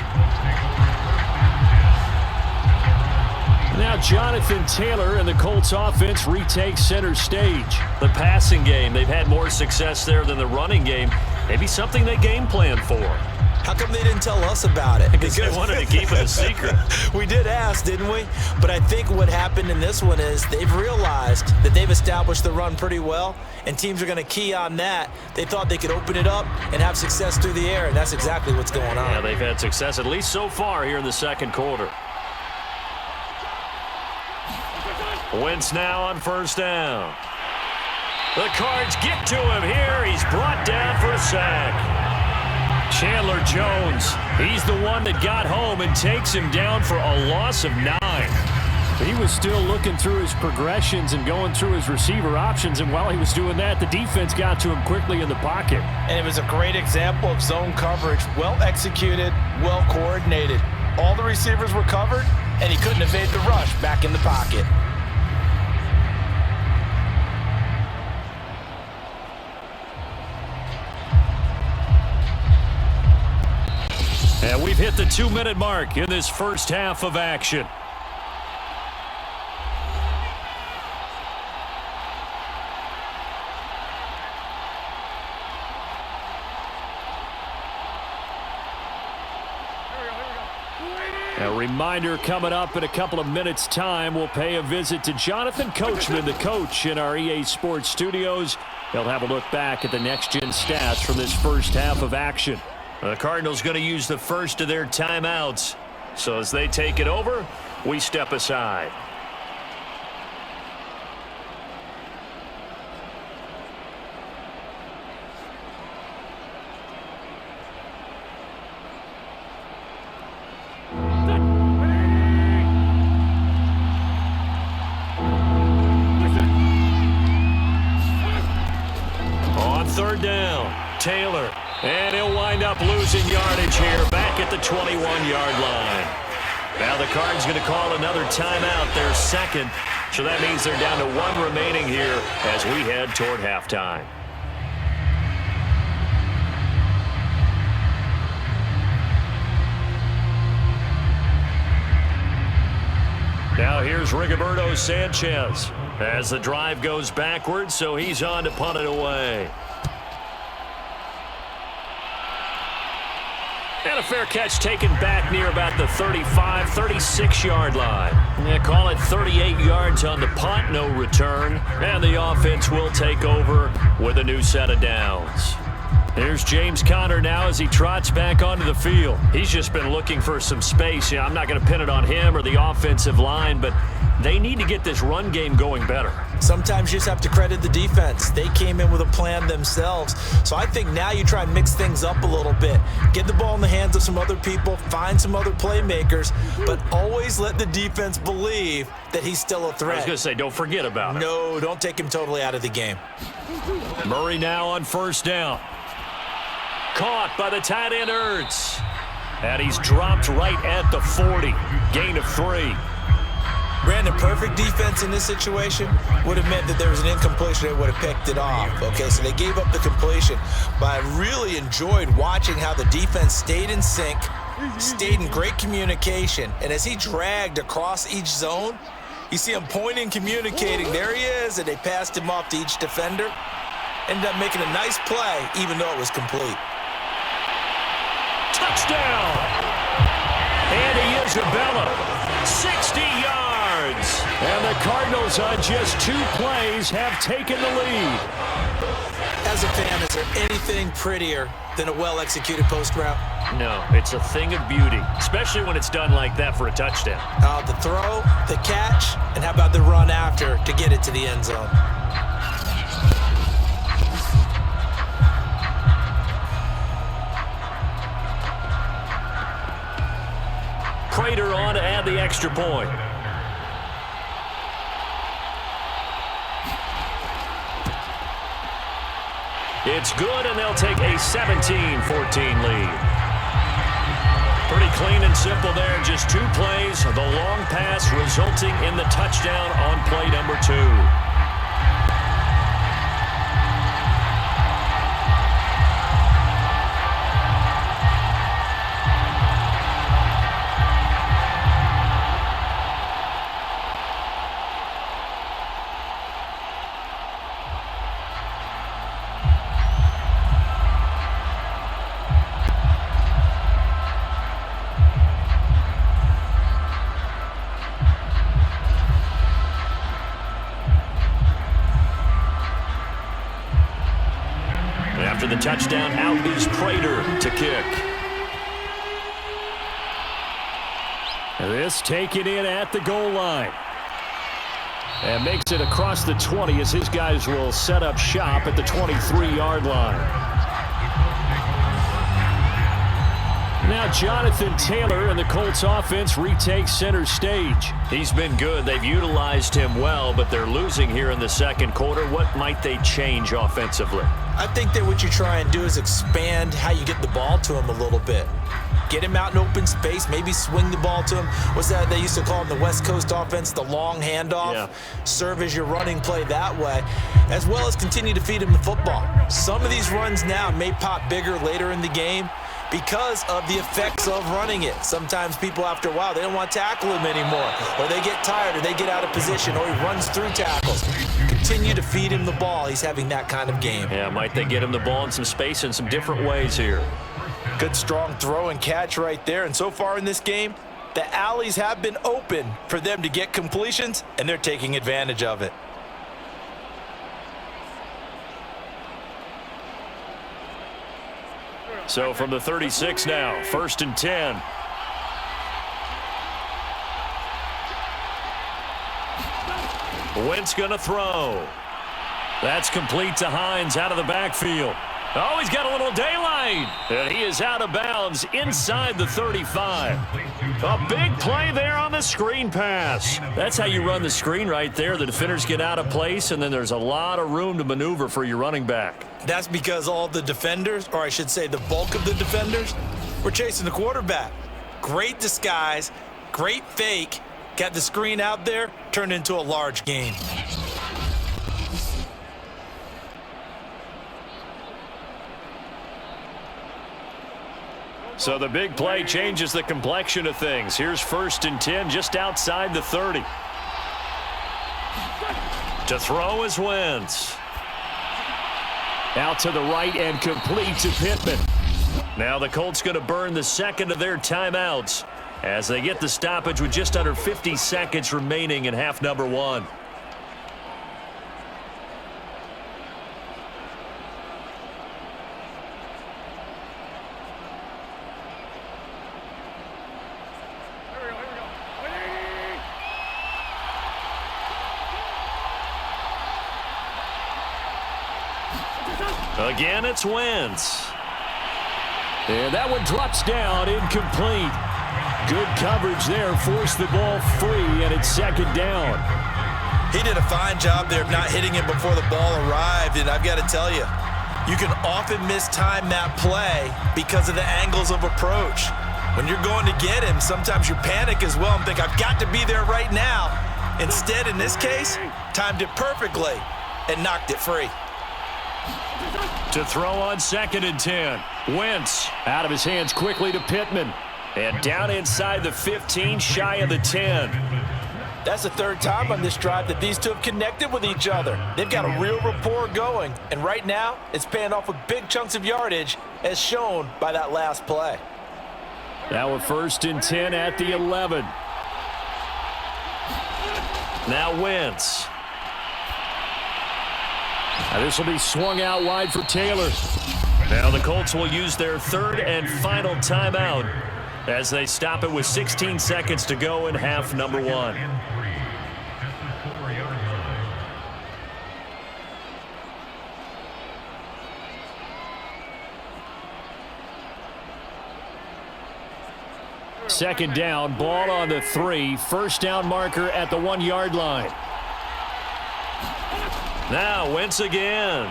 Now Jonathan Taylor and the Colts offense retakes center stage. The passing game, they've had more success there than the running game. Maybe something they game plan for. How come they didn't tell us about it? Because they wanted to keep it a secret. We did ask, didn't we? But I think what happened in this one is they've realized that they've established the run pretty well, and teams are going to key on that. They thought they could open it up and have success through the air, and that's exactly what's going on. Yeah, they've had success, at least so far here in the second quarter. Wentz now on 1st down. The Cards get to him here. He's brought down for a sack. Chandler Jones, he's the one that got home and takes him down for a loss of 9. He was still looking through his progressions and going through his receiver options, and while he was doing that, the defense got to him quickly in the pocket. And it was a great example of zone coverage, well executed, well coordinated. All the receivers were covered, and he couldn't evade the rush back in the pocket. And we've hit the 2-minute mark in this first half of action. A reminder coming up in a couple of minutes' time. We'll pay a visit to Jonathan Coachman, the coach in our EA Sports studios. He'll have a look back at the next-gen stats from this first half of action. The Cardinals going to use the first of their timeouts. So as they take it over, we step aside. On 3rd down, Taylor. And he'll wind up losing yardage here back at the 21-yard line. Now the Cards going to call another timeout, their second. So that means they're down to 1 remaining here as we head toward halftime. Now here's Rigoberto Sanchez as the drive goes backwards, so he's on to punt it away. And a fair catch taken back near about the 35, 36-yard line. Yeah, call it 38 yards on the punt, no return. And the offense will take over with a new set of downs. Here's James Conner now as he trots back onto the field. He's just been looking for some space. I'm not going to pin it on him or the offensive line, but they need to get this run game going better. Sometimes you just have to credit the defense. They came in with a plan themselves. So I think now you try and mix things up a little bit. Get the ball in the hands of some other people, find some other playmakers, but always let the defense believe that he's still a threat. I was going to say, don't forget about him. No, don't take him totally out of the game. Murray now on 1st down. Caught by the tight end Ertz. And he's dropped right at the 40. Gain of 3. Brandon, perfect defense in this situation would have meant that there was an incompletion. They would have picked it off. Okay, so they gave up the completion. But I really enjoyed watching how the defense stayed in sync, stayed in great communication. And as he dragged across each zone, you see him pointing, communicating. There he is, and they passed him off to each defender. Ended up making a nice play, even though it was complete. Touchdown! And Isabella, 60 yards. And the Cardinals on just 2 plays have taken the lead. As a fan, is there anything prettier than a well-executed post route? No, it's a thing of beauty, especially when it's done like that for a touchdown. The throw, the catch, and how about the run after to get it to the end zone? Prater on to add the extra point. It's good, and they'll take a 17-14 lead. Pretty clean and simple there. Just 2 plays. The long pass resulting in the touchdown on play number 2. After the touchdown, out is Prater to kick. This taken in at the goal line. And makes it across the 20 as his guys will set up shop at the 23-yard line. Now Jonathan Taylor and the Colts offense retakes center stage. He's been good. They've utilized him well, but they're losing here in the second quarter. What might they change offensively? I think that what you try and do is expand how you get the ball to him a little bit. Get him out in open space, maybe swing the ball to him. What's that they used to call in the West Coast offense, the long handoff? Yeah. Serve as your running play that way, as well as continue to feed him the football. Some of these runs now may pop bigger later in the game because of the effects of running it. Sometimes people, after a while, they don't want to tackle him anymore, or they get tired, or they get out of position, or he runs through tackles. Continue to feed him the ball. He's having that kind of game. Yeah, might they get him the ball in some space in some different ways here. Good strong throw and catch right there. And so far in this game, the alleys have been open for them to get completions, and they're taking advantage of it. So from the 36 now, 1st and 10. Wentz going to throw. That's complete to Hines out of the backfield. Oh, he's got a little daylight. And he is out of bounds inside the 35. A big play there on the screen pass. That's how you run the screen right there. The defenders get out of place, and then there's a lot of room to maneuver for your running back. That's because all the defenders, or I should say the bulk of the defenders, were chasing the quarterback. Great disguise, great fake. Got the screen out there, turned into a large gain. So the big play changes the complexion of things. Here's 1st and 10 just outside the 30. To throw is Wentz. Out to the right and complete to Pittman. Now the Colts going to burn the second of their timeouts as they get the stoppage with just under 50 seconds remaining in half number 1. Again, it's Wentz. And that one drops down, incomplete. Good coverage there, forced the ball free, and it's 2nd down. He did a fine job there of not hitting him before the ball arrived, and I've got to tell you, you can often mistime that play because of the angles of approach. When you're going to get him, sometimes you panic as well and think, I've got to be there right now. Instead, in this case, timed it perfectly and knocked it free. To throw on 2nd and 10. Wentz out of his hands quickly to Pittman. And down inside the 15, shy of the 10. That's the third time on this drive that these two have connected with each other. They've got a real rapport going, and right now it's paying off with big chunks of yardage as shown by that last play. Now a 1st and 10 at the 11. Now Wentz. Now this will be swung out wide for Taylor. Now the Colts will use their 3rd and final timeout as they stop it with 16 seconds to go in half number 1. Second down, ball on the 3. First down marker at the 1-yard line. Now Wentz again.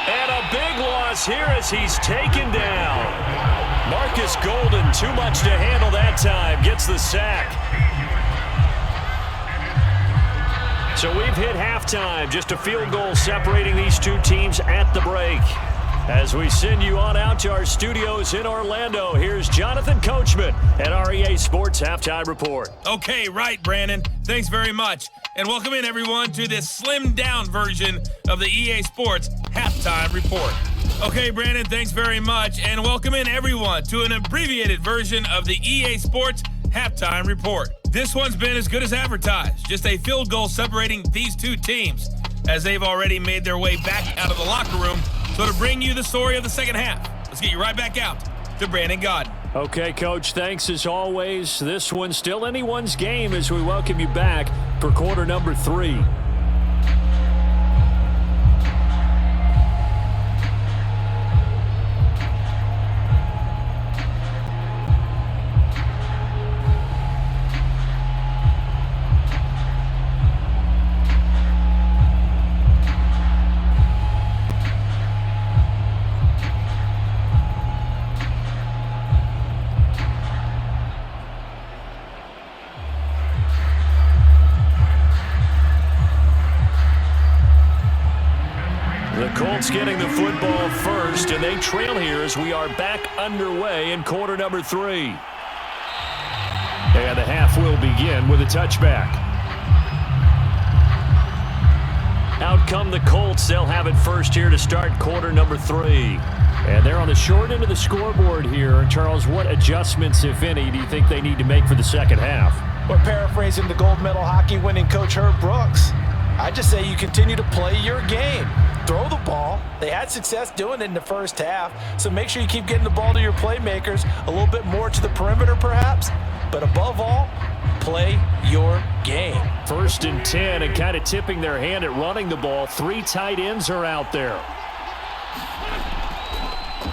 And a big loss here as he's taken down. Marcus Golden, too much to handle that time, gets the sack. So we've hit halftime, just a field goal separating these two teams at the break. As we send you on out to our studios in Orlando, here's Jonathan Coachman at REA Sports Halftime Report. Okay, right, Brandon. Thanks very much. And welcome in, everyone, to this slimmed-down version of the EA Sports Halftime Report. Okay, Brandon, thanks very much. And welcome in, everyone, to an abbreviated version of the EA Sports Halftime Report. This one's been as good as advertised. Just a field goal separating these two teams as they've already made their way back out of the locker room. So to bring you the story of the second half, let's get you right back out to Brandon Godden. Okay, Coach, thanks as always. This one's still anyone's game as we welcome you back for quarter number 3. Colts getting the football first, and they trail here as we are back underway in quarter number 3. And the half will begin with a touchback. Out come the Colts. They'll have it first here to start quarter number 3. And they're on the short end of the scoreboard here. Charles, what adjustments, if any, do you think they need to make for the second half? We're paraphrasing the gold medal hockey winning coach Herb Brooks. I just say you continue to play your game. Throw the ball. They had success doing it in the first half, so make sure you keep getting the ball to your playmakers, a little bit more to the perimeter perhaps, but above all, play your game. 1st and 10 and kind of tipping their hand at running the ball. 3 tight ends are out there.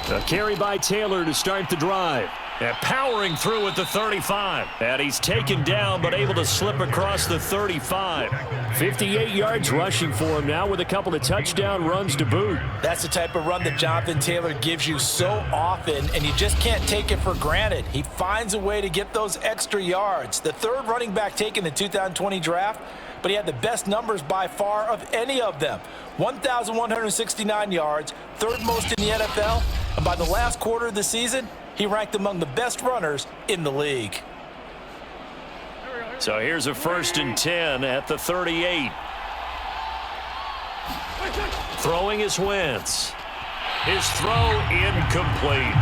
A carry by Taylor to start the drive. And powering through at the 35. And he's taken down but able to slip across the 35. 58 yards rushing for him now with a couple of touchdown runs to boot. That's the type of run that Jonathan Taylor gives you so often, and you just can't take it for granted. He finds a way to get those extra yards. The 3rd running back taken in the 2020 draft, but he had the best numbers by far of any of them. 1,169 yards, 3rd most in the NFL, and by the last quarter of the season, he ranked among the best runners in the league. So here's a 1st and 10 at the 38. Throwing is Wentz. His throw incomplete.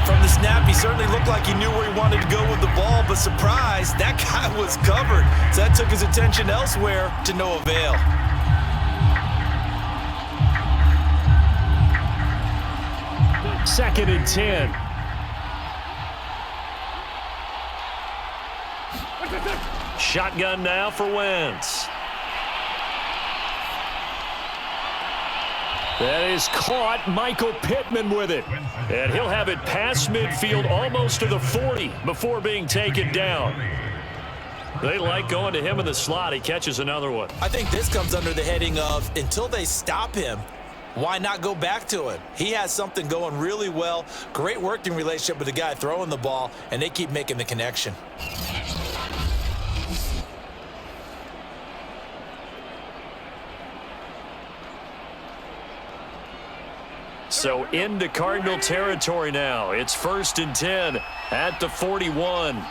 From the snap, he certainly looked like he knew where he wanted to go with the ball, but surprise, that guy was covered. So that took his attention elsewhere to no avail. Second and 10. Shotgun now for Wentz. That is caught. Michael Pittman with it. And he'll have it past midfield almost to the 40 before being taken down. They like going to him in the slot. He catches another one. I think this comes under the heading of until they stop him, why not go back to him? He has something going really well. Great working relationship with the guy throwing the ball, and they keep making the connection. So into Cardinal territory now. It's 1st and 10 at the 41.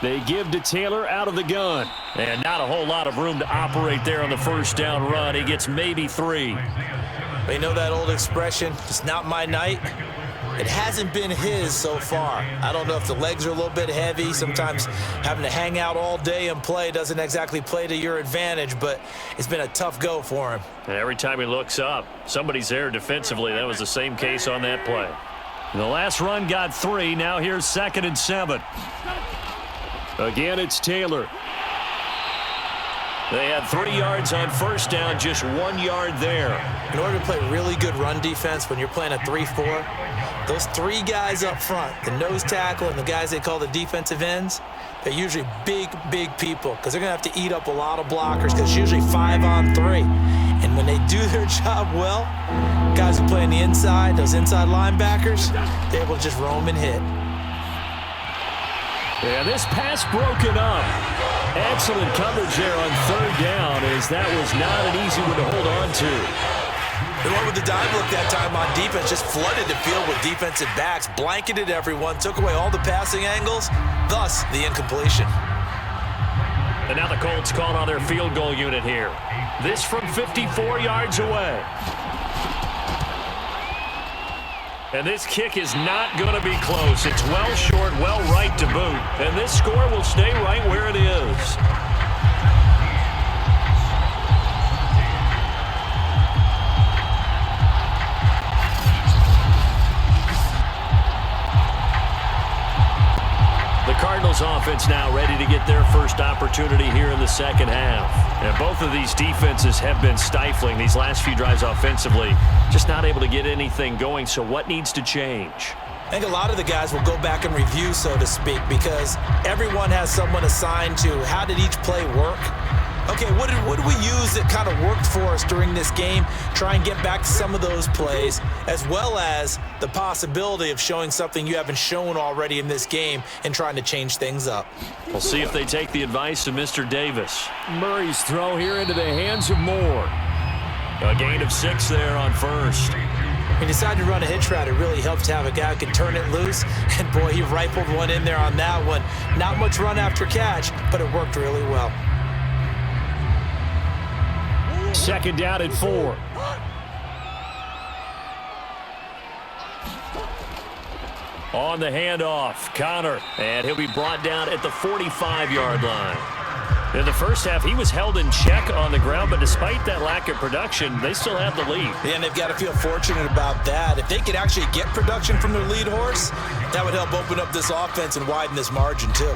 They give to Taylor out of the gun. And not a whole lot of room to operate there on the first down run. He gets maybe 3. They know that old expression, it's not my night. It hasn't been his so far. I don't know if the legs are a little bit heavy. Sometimes having to hang out all day and play doesn't exactly play to your advantage, but it's been a tough go for him. And every time he looks up, somebody's there defensively. That was the same case on that play. The last run got 3. Now here's 2nd and 7. Again, it's Taylor. They had 3 yards on first down, just 1 yard there. In order to play really good run defense when you're playing a 3-4, those 3 guys up front, the nose tackle and the guys they call the defensive ends, they're usually big people because they're going to have to eat up a lot of blockers because it's usually 5 on 3. And when they do their job well, guys who play on the inside, those inside linebackers, they're able to just roam and hit. Yeah, this pass broken up. Excellent coverage there on 3rd down, as that was not an easy one to hold on to. The one with the dive look that time on defense just flooded the field with defensive backs, blanketed everyone, took away all the passing angles, thus the incompletion. And now the Colts called on their field goal unit here. This from 54 yards away. And this kick is not going to be close. It's well short, well right to boot. And this score will stay right where it is. The Cardinals offense now ready to get their first opportunity here in the second half. And both of these defenses have been stifling these last few drives offensively. Just not able to get anything going, so what needs to change? I think a lot of the guys will go back and review, so to speak, because everyone has someone assigned to how did each play work. Okay, what did we use that kind of worked for us during this game? Try and get back to some of those plays, as well as the possibility of showing something you haven't shown already in this game and trying to change things up. We'll see if they take the advice of Mr. Davis. Murray's throw here into the hands of Moore. A gain of 6 there on first. When you decide to run a hitch route, it really helps to have a guy who can turn it loose. And boy, he rifled one in there on that one. Not much run after catch, but it worked really well. 2nd down and 4. On the handoff, Connor, and he'll be brought down at the 45-yard line. In the first half, he was held in check on the ground, but despite that lack of production, they still have the lead. Yeah, and they've got to feel fortunate about that. If they could actually get production from their lead horse, that would help open up this offense and widen this margin, too.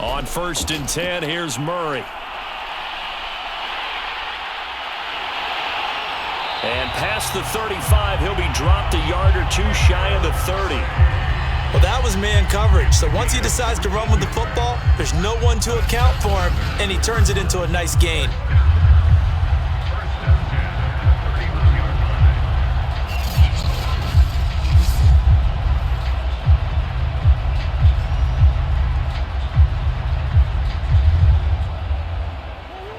On 1st and 10, here's Murray. And past the 35, he'll be dropped a yard or 2 shy of the 30. Well, that was man coverage. So once he decides to run with the football, there's no one to account for him, and he turns it into a nice gain.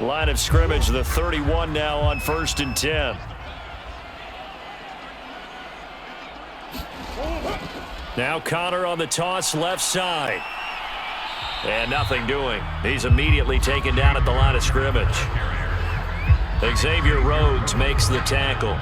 Line of scrimmage, the 31 now on 1st and 10. Now Connor on the toss left side. And nothing doing. He's immediately taken down at the line of scrimmage. Xavier Rhodes makes the tackle.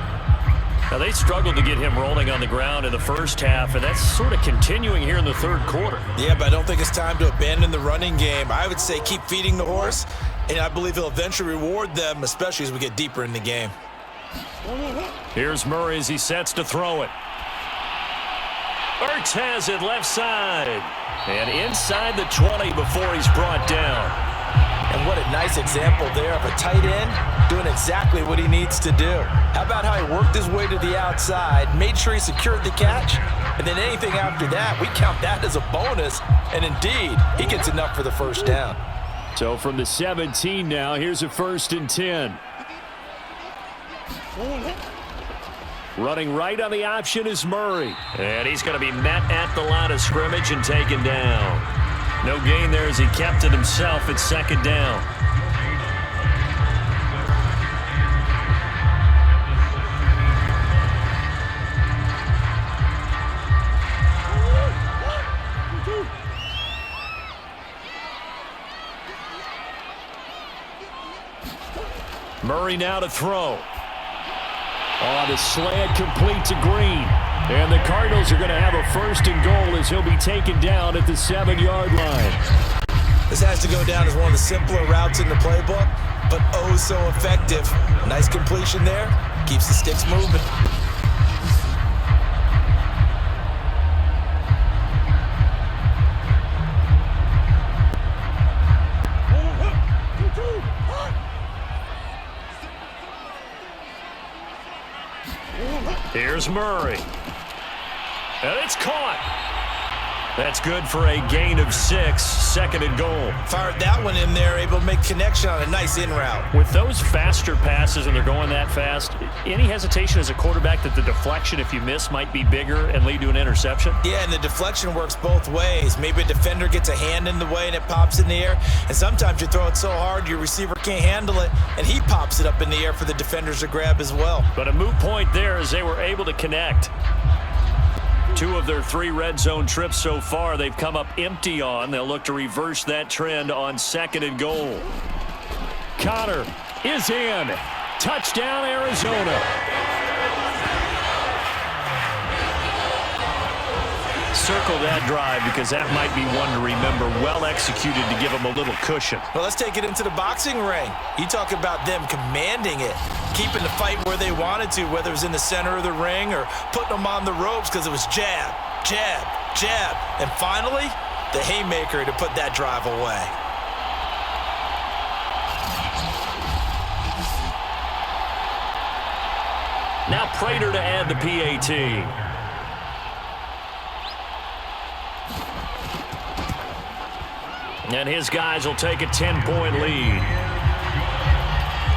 Now they struggled to get him rolling on the ground in the first half, and that's sort of continuing here in the 3rd quarter. Yeah, but I don't think it's time to abandon the running game. I would say keep feeding the horse, and I believe he'll eventually reward them, especially as we get deeper in the game. Here's Murray as he sets to throw it. Ertz has it left side. And inside the 20 before he's brought down. And what a nice example there of a tight end doing exactly what he needs to do. How about how he worked his way to the outside, made sure he secured the catch, and then anything after that, we count that as a bonus. And indeed, he gets enough for the first down. So from the 17 now, here's a 1st and 10. Running right on the option is Murray. And he's going to be met at the line of scrimmage and taken down. No gain there as he kept it himself at second down. Murray now to throw. On a slant, complete to Green. And the Cardinals are going to have a 1st and goal as he'll be taken down at the 7-yard line. This has to go down as one of the simpler routes in the playbook, but oh so effective. Nice completion there. Keeps the sticks moving. Here's Murray. And it's caught. That's good for a gain of 6, 2nd and goal. Fired that one in there, able to make connection on a nice in route. With those faster passes and they're going that fast, any hesitation as a quarterback that the deflection, if you miss, might be bigger and lead to an interception? Yeah, and the deflection works both ways. Maybe a defender gets a hand in the way and it pops in the air. And sometimes you throw it so hard your receiver can't handle it, and he pops it up in the air for the defenders to grab as well. But a moot point there as they were able to connect. 2 of their 3 red zone trips so far they've come up empty on. They'll look to reverse that trend on 2nd and goal. Connor is in. Touchdown, Arizona. Circle that drive because that might be one to remember. Well executed to give them a little cushion. Well, let's take it into the boxing ring. You talk about them commanding it, keeping the fight where they wanted to, whether it was in the center of the ring or putting them on the ropes because it was jab, jab, jab. And finally, the haymaker to put that drive away. Now Prater to add the PAT. And his guys will take a 10-point lead.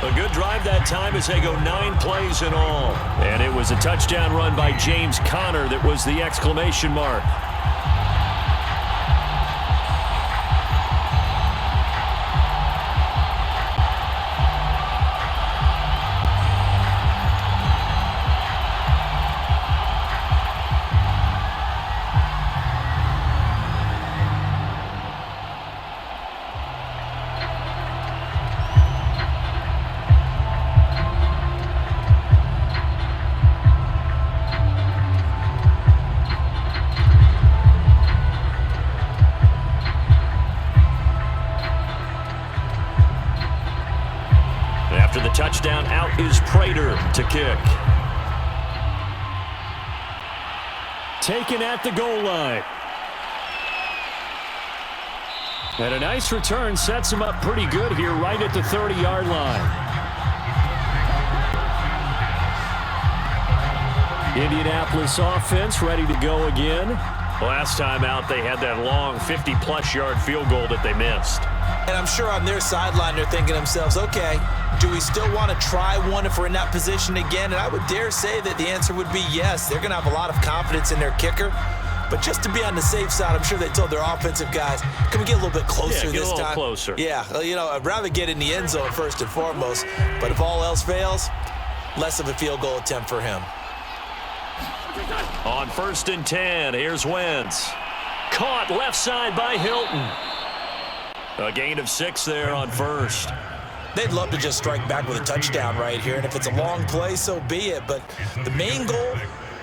A good drive that time as they go 9 plays in all. And it was a touchdown run by James Conner that was the exclamation mark. After the touchdown, out is Prater to kick. Taken at the goal line. And a nice return sets him up pretty good here right at the 30-yard line. Indianapolis offense ready to go again. Last time out, they had that long 50-plus yard field goal that they missed. And I'm sure on their sideline, they're thinking to themselves, okay, do we still want to try one if we're in that position again? And I would dare say that the answer would be yes. They're going to have a lot of confidence in their kicker. But just to be on the safe side, I'm sure they told their offensive guys, can we get a little bit closer this time? Yeah, get a little closer. Yeah, well, you know, I'd rather get in the end zone first and foremost. But if all else fails, less of a field goal attempt for him. On 1st and 10, here's Wentz. Caught left side by Hilton. A gain of 6 there on 1st. They'd love to just strike back with a touchdown right here. And if it's a long play, so be it. But the main goal,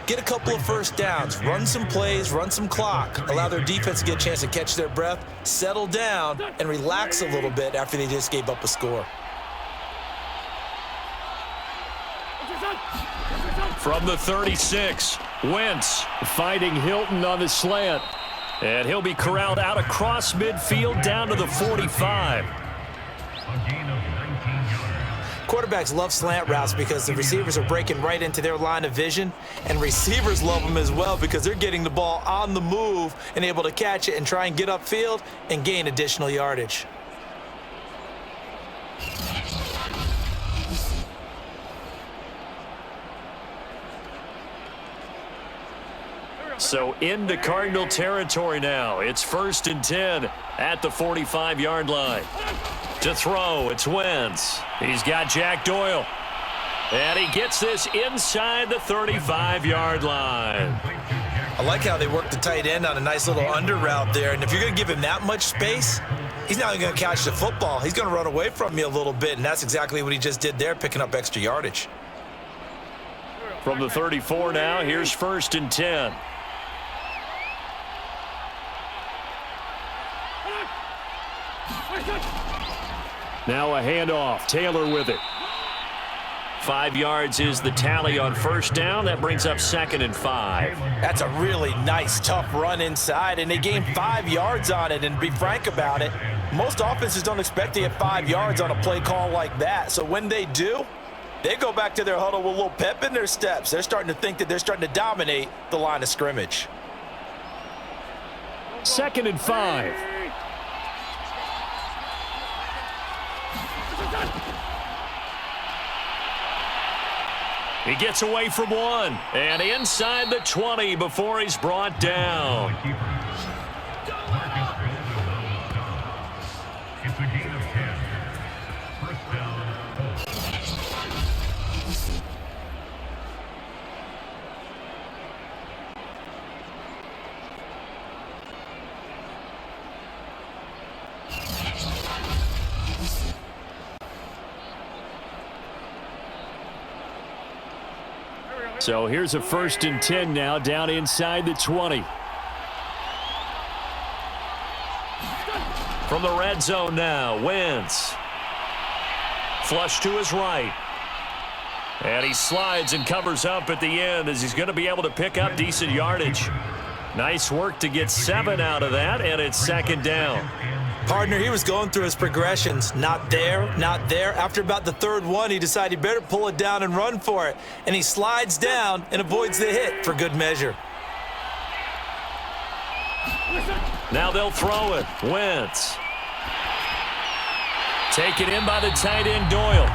get a couple of first downs, run some plays, run some clock, allow their defense to get a chance to catch their breath, settle down, and relax a little bit after they just gave up a score. From the 36, Wentz fighting Hilton on the slant. And he'll be corralled out across midfield down to the 45. Quarterbacks love slant routes because the receivers are breaking right into their line of vision, and receivers love them as well because they're getting the ball on the move and able to catch it and try and get upfield and gain additional yardage. So into Cardinal territory now. It's 1st and 10 at the 45-yard line. To throw, it's Wentz. He's got Jack Doyle. And he gets this inside the 35-yard line. I like how they work the tight end on a nice little under route there. And if you're going to give him that much space, he's not going to catch the football. He's going to run away from you a little bit, and that's exactly what he just did there, picking up extra yardage. From the 34 now, here's 1st and 10. Now a handoff. Taylor with it. 5 yards is the tally on 1st down. That brings up 2nd and 5. That's a really nice, tough run inside, and they gained 5 yards on it. And to be frank about it, most offenses don't expect to get 5 yards on a play call like that. So when they do, they go back to their huddle with a little pep in their steps. They're starting to think that they're starting to dominate the line of scrimmage. 2nd and 5. He gets away from one, and inside the 20 before he's brought down. It's a gain of 10. 1st down. So here's a 1st and 10 now, down inside the 20. From the red zone now, Wentz. Flush to his right. And he slides and covers up at the end as he's going to be able to pick up decent yardage. Nice work to get 7 out of that, and it's 2nd down. Partner, he was going through his progressions. Not there, not there. After about the 3rd one, he decided he better pull it down and run for it. And he slides down and avoids the hit for good measure. Now they'll throw it. Wentz. Taken in by the tight end, Doyle.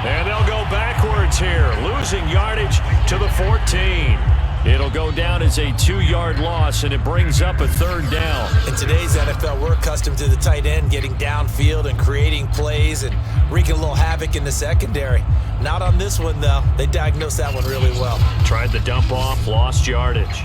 And they'll go backwards here, losing yardage to the 14. It'll go down as a 2-yard loss, and it brings up a 3rd down. In today's NFL, we're accustomed to the tight end getting downfield and creating plays and wreaking a little havoc in the secondary. Not on this one, though. They diagnosed that one really well. Tried the dump off, lost yardage.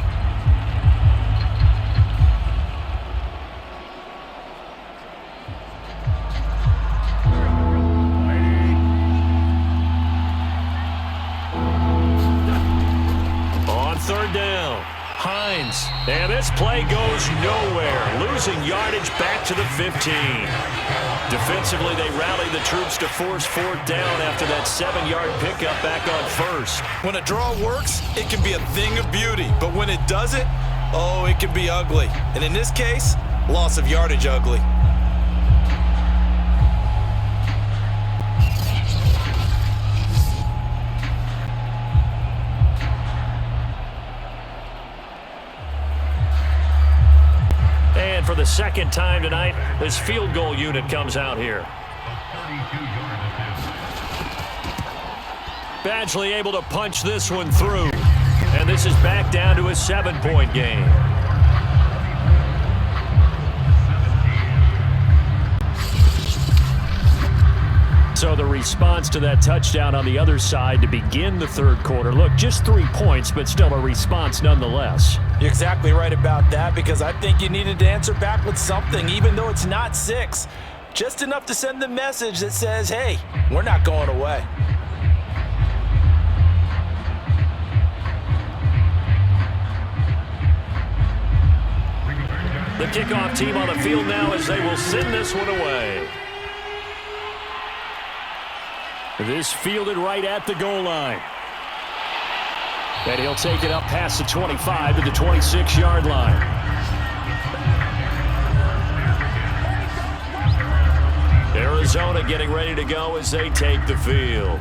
And this play goes nowhere, losing yardage back to the 15. Defensively, they rally the troops to force 4th down after that 7-yard pickup back on 1st. When a draw works, it can be a thing of beauty. But when it doesn't, oh, it can be ugly. And in this case, loss of yardage ugly. And for the 2nd time tonight, this field goal unit comes out here. Badgley able to punch this one through. And this is back down to a 7-point game. So the response to that touchdown on the other side to begin the 3rd quarter. Look, just 3 points, but still a response nonetheless. You're exactly right about that, because I think you needed to answer back with something, even though it's not 6. Just enough to send the message that says, hey, we're not going away. The kickoff team on the field now as they will send this one away. This fielded right at the goal line. And he'll take it up past the 25 to the 26-yard line. Arizona getting ready to go as they take the field.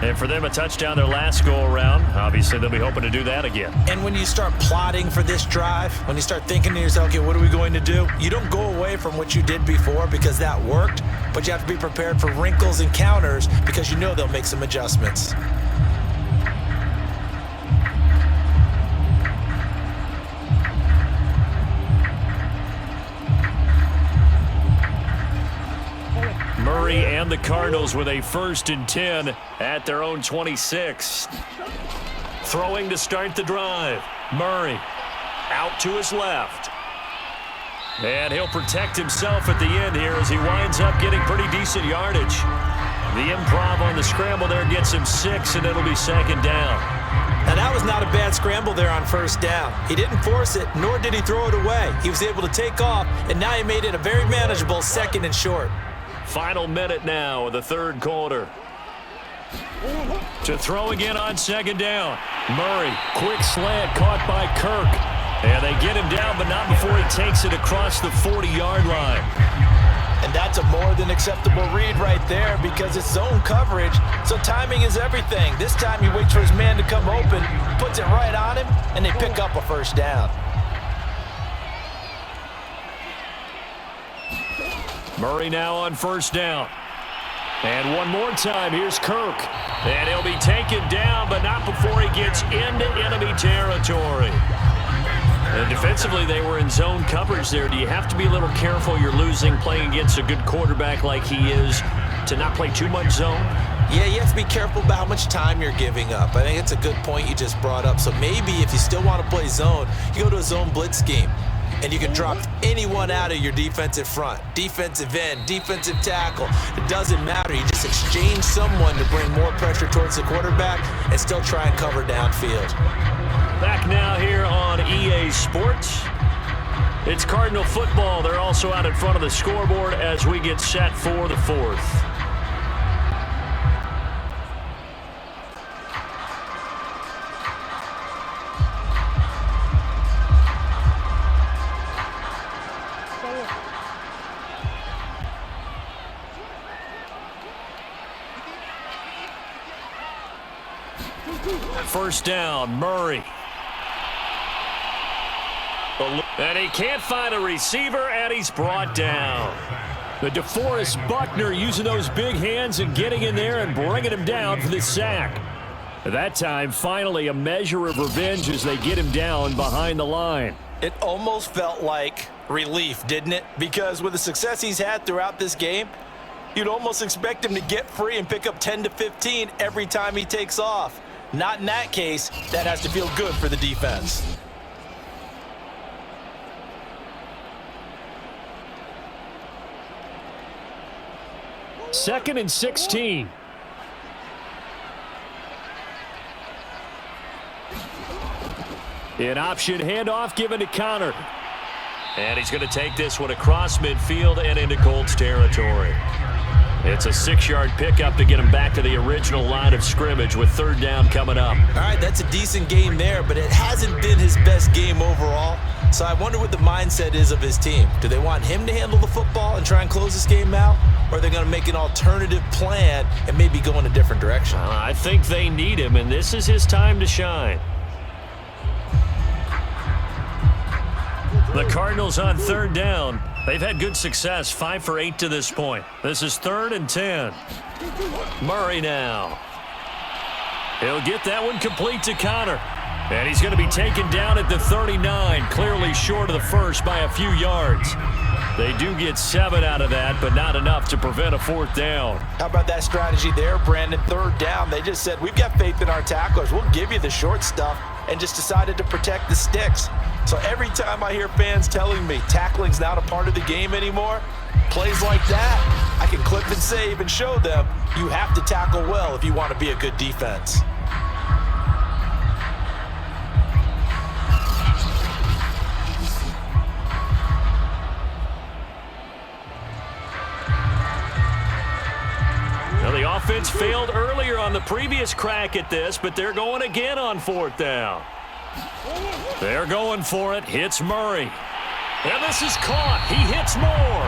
And for them, a touchdown their last go-around. Obviously, they'll be hoping to do that again. And when you start plotting for this drive, when you start thinking to yourself, okay, what are we going to do? You don't go away from what you did before because that worked, but you have to be prepared for wrinkles and counters because you know they'll make some adjustments. Murray and the Cardinals with a 1st and 10 at their own 26. Throwing to start the drive. Murray out to his left. And he'll protect himself at the end here as he winds up getting pretty decent yardage. The improv on the scramble there gets him 6, and it'll be 2nd down. And that was not a bad scramble there on 1st down. He didn't force it, nor did he throw it away. He was able to take off, and now he made it a very manageable 2nd and short. Final minute now of the 3rd quarter. To throw again on 2nd down. Murray, quick slant caught by Kirk. And they get him down, but not before he takes it across the 40-yard line. And that's a more than acceptable read right there because it's zone coverage, so timing is everything. This time he waits for his man to come open, puts it right on him, and they pick up a 1st down. Murray now on 1st down. And one more time, here's Kirk. And he'll be taken down, but not before he gets into enemy territory. And defensively, they were in zone coverage there. Do you have to be a little careful? You're losing, playing against a good quarterback like he is, to not play too much zone? Yeah, you have to be careful about how much time you're giving up. I think it's a good point you just brought up. So maybe if you still want to play zone, you go to a zone blitz scheme. And you can drop anyone out of your defensive front, defensive end, defensive tackle. It doesn't matter. You just exchange someone to bring more pressure towards the quarterback and still try and cover downfield. Back now here on EA Sports. It's Cardinal football. They're also out in front of the scoreboard as we get set for the 4th. First down, Murray. And he can't find a receiver, and he's brought down. The DeForest Buckner using those big hands and getting in there and bringing him down for the sack. At that time, finally a measure of revenge as they get him down behind the line. It almost felt like relief, didn't it? Because with the success he's had throughout this game, you'd almost expect him to get free and pick up 10 to 15 every time he takes off. Not in that case. That has to feel good for the defense. Second and 16. An option handoff given to Connor. And he's going to take this one across midfield and into Colts territory. It's a 6-yard pickup to get him back to the original line of scrimmage with 3rd down coming up. All right, that's a decent game there, but it hasn't been his best game overall. So I wonder what the mindset is of his team. Do they want him to handle the football and try and close this game out? Or are they going to make an alternative plan and maybe go in a different direction? I think they need him, and this is his time to shine. The Cardinals on 3rd down. They've had good success, 5 for 8 to this point. This is 3rd and 10. Murray now. He'll get that one complete to Connor. And he's going to be taken down at the 39, clearly short of the first by a few yards. They do get 7 out of that, but not enough to prevent a 4th down. How about that strategy there, Brandon? 3rd down, they just said, we've got faith in our tacklers. We'll give you the short stuff, and just decided to protect the sticks. So every time I hear fans telling me tackling's not a part of the game anymore, plays like that, I can clip and save and show them you have to tackle well if you want to be a good defense. Now the offense failed earlier on the previous crack at this, but they're going again on 4th down. They're going for it. Hits Murray. And this is caught. He hits more.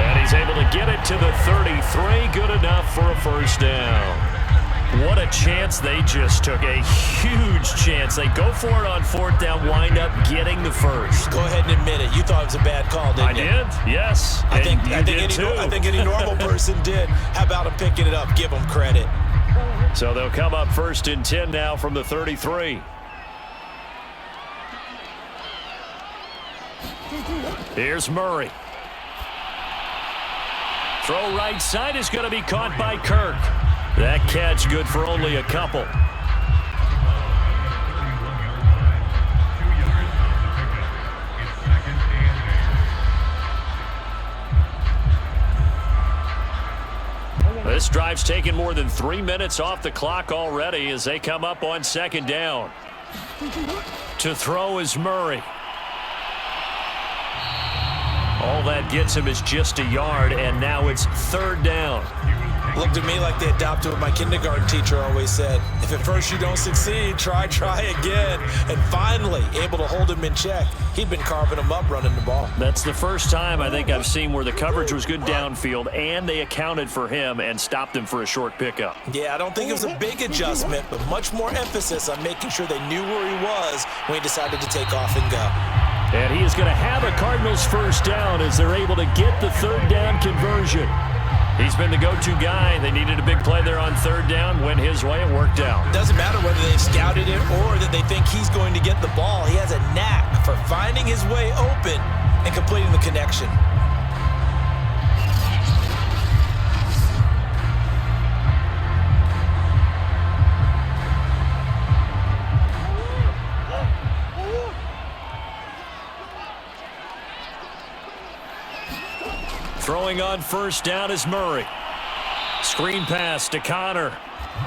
And he's able to get it to the 33. Good enough for a 1st down. What a chance they just took. A huge chance. They go for it on 4th down, wind up getting the 1st. Go ahead and admit it. You thought it was a bad call, didn't you? I did, yes. I think any normal person did. How about him picking it up? Give him credit. So they'll come up 1st and 10 now from the 33. Here's Murray. Throw right side is going to be caught by Kirk. That catch good for only a couple. This drive's taken more than 3 minutes off the clock already as they come up on second down. To throw is Murray. All that gets him is just a yard, and now it's third down. Looked at me like they adopted what my kindergarten teacher always said. If at first you don't succeed, try again. And finally, able to hold him in check. He'd been carving him up running the ball. That's the first time I think I've seen where the coverage was good downfield, and they accounted for him and stopped him for a short pickup. Yeah, I don't think it was a big adjustment, but much more emphasis on making sure they knew where he was when he decided to take off and go. And he is going to have a Cardinals first down as they're able to get the third down conversion. He's been the go-to guy. They needed a big play there on third down. Went his way. It worked out. Doesn't matter whether they scouted it or that they think he's going to get the ball. He has a knack for finding his way open and completing the connection. Throwing on first down is Murray. Screen pass to Connor.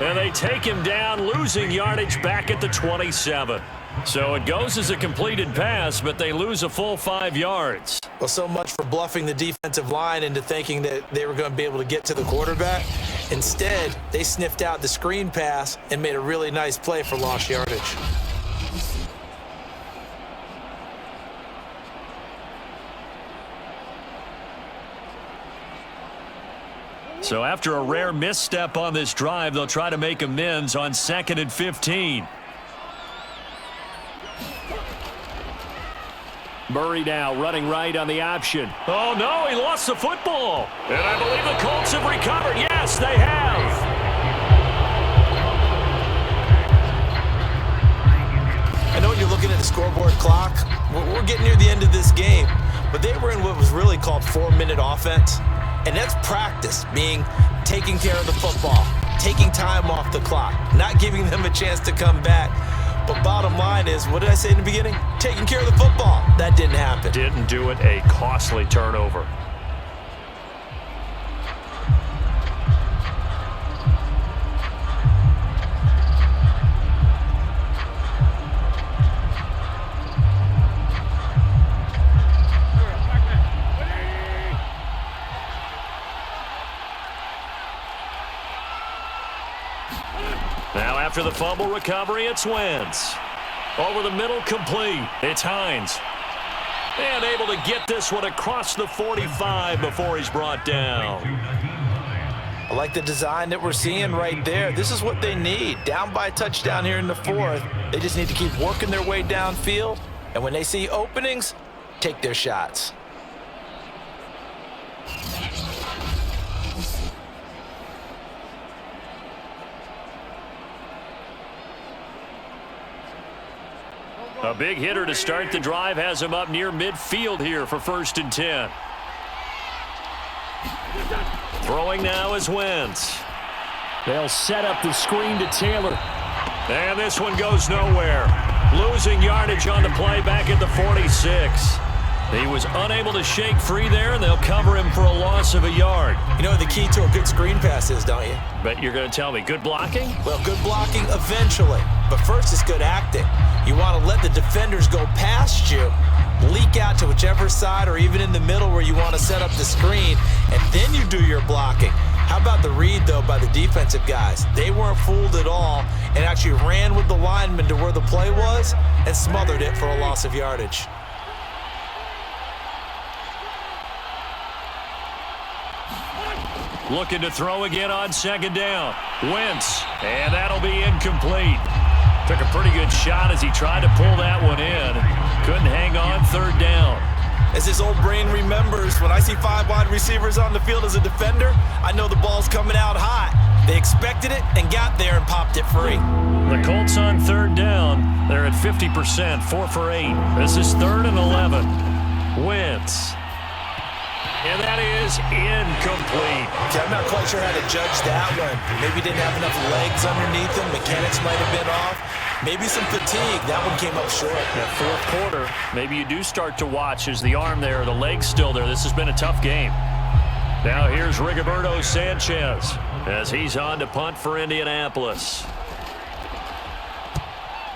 And they take him down, losing yardage back at the 27. So it goes as a completed pass, but they lose a full 5 yards. Well, so much for bluffing the defensive line into thinking that they were going to be able to get to the quarterback. Instead, they sniffed out the screen pass and made a really nice play for lost yardage. So after a rare misstep on this drive, they'll try to make amends on 2nd and 15. Murray now running right on the option. Oh, no, he lost the football. And I believe the Colts have recovered. Yes, they have. I know you're looking at the scoreboard clock. We're getting near the end of this game, but they were in what was really called 4-minute offense. And that's practice, meaning taking care of the football, taking time off the clock, not giving them a chance to come back. But bottom line is, what did I say in the beginning? Taking care of the football. That didn't happen. Didn't do it. A costly turnover. Now after the fumble recovery, it's Wentz. Over the middle, complete. It's Hines. And able to get this one across the 45 before he's brought down. I like the design that we're seeing right there. This is what they need. Down by a touchdown here in the 4th. They just need to keep working their way downfield. And when they see openings, take their shots. A big hitter to start the drive has him up near midfield here for 1st and 10. Throwing now is Wentz. They'll set up the screen to Taylor. And this one goes nowhere. Losing yardage on the play back at the 46. He was unable to shake free there, and they'll cover him for a loss of a yard. You know what the key to a good screen pass is, don't you? But you're going to tell me, good blocking? Well, good blocking eventually. But first, it's good acting. You want to let the defenders go past you, leak out to whichever side or even in the middle where you want to set up the screen, and then you do your blocking. How about the read, though, by the defensive guys? They weren't fooled at all and actually ran with the lineman to where the play was and smothered it for a loss of yardage. Looking to throw again on 2nd down. Wentz, and that'll be incomplete. Took a pretty good shot as he tried to pull that one in. Couldn't hang on 3rd down. As his old brain remembers, when I see 5 wide receivers on the field as a defender, I know the ball's coming out hot. They expected it and got there and popped it free. The Colts on 3rd down. They're at 50%, 4 for 8. This is 3rd and 11. Wentz. And that is incomplete. Okay, I'm not quite sure how to judge that one. Maybe didn't have enough legs underneath him. Mechanics might have been off. Maybe some fatigue. That one came up short. That fourth quarter, maybe you do start to watch as the arm there, the leg's still there. This has been a tough game. Now here's Rigoberto Sanchez as he's on to punt for Indianapolis.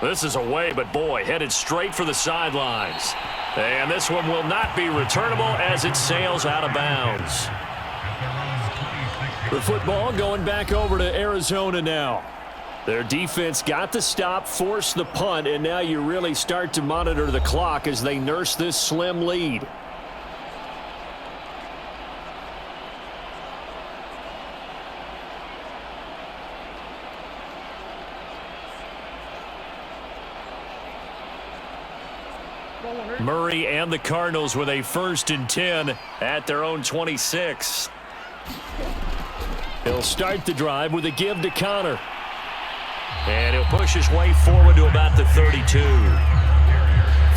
This is away, but boy, headed straight for the sidelines. And this one will not be returnable as it sails out of bounds. The football going back over to Arizona now. Their defense got the stop, forced the punt, and now you really start to monitor the clock as they nurse this slim lead. Murray and the Cardinals with a 1st and 10 at their own 26. He'll start the drive with a give to Connor. And he'll push his way forward to about the 32.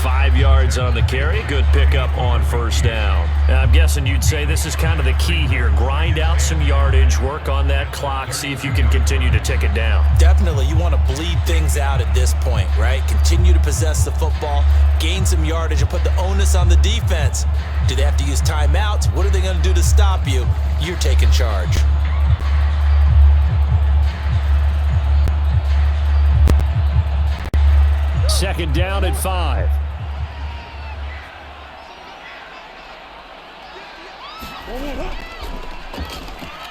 5 yards on the carry. Good pickup on 1st down. Now, I'm guessing you'd say this is kind of the key here. Grind out some yardage, work on that clock, see if you can continue to tick it down. Definitely, you want to bleed things out at this point, right? Continue to possess the football, gain some yardage, and put the onus on the defense. Do they have to use timeouts? What are they going to do to stop you? You're taking charge. Second down at 5.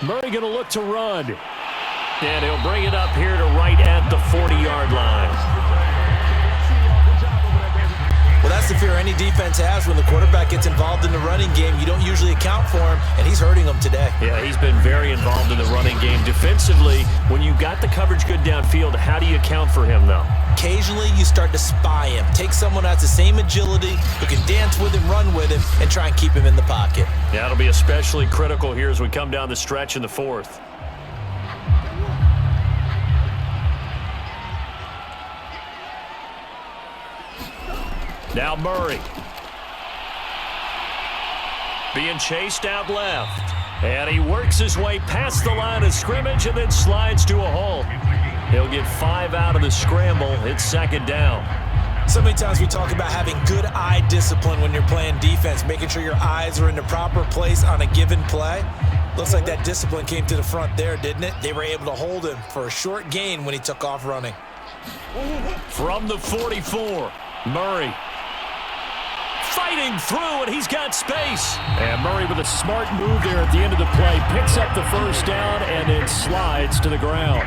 Murray going to look to run. And he'll bring it up here to right at the 40-yard line. Well, that's the fear any defense has when the quarterback gets involved in the running game. You don't usually account for him, and he's hurting them today. Yeah, he's been very involved in the running game. Defensively, when you got the coverage good downfield, how do you account for him, though? Occasionally, you start to spy him. Take someone who has the same agility, who can dance with him, run with him, and try and keep him in the pocket. Yeah, it'll be especially critical here as we come down the stretch in the 4th. Now Murray. Being chased out left. And he works his way past the line of scrimmage and then slides to a halt. He'll get 5 out of the scramble. It's 2nd down. So many times we talk about having good eye discipline when you're playing defense, making sure your eyes are in the proper place on a given play. Looks like that discipline came to the front there, didn't it? They were able to hold him for a short gain when he took off running. From the 44, Murray. Fighting through, and he's got space. And Murray with a smart move there at the end of the play. Picks up the 1st down and then slides to the ground.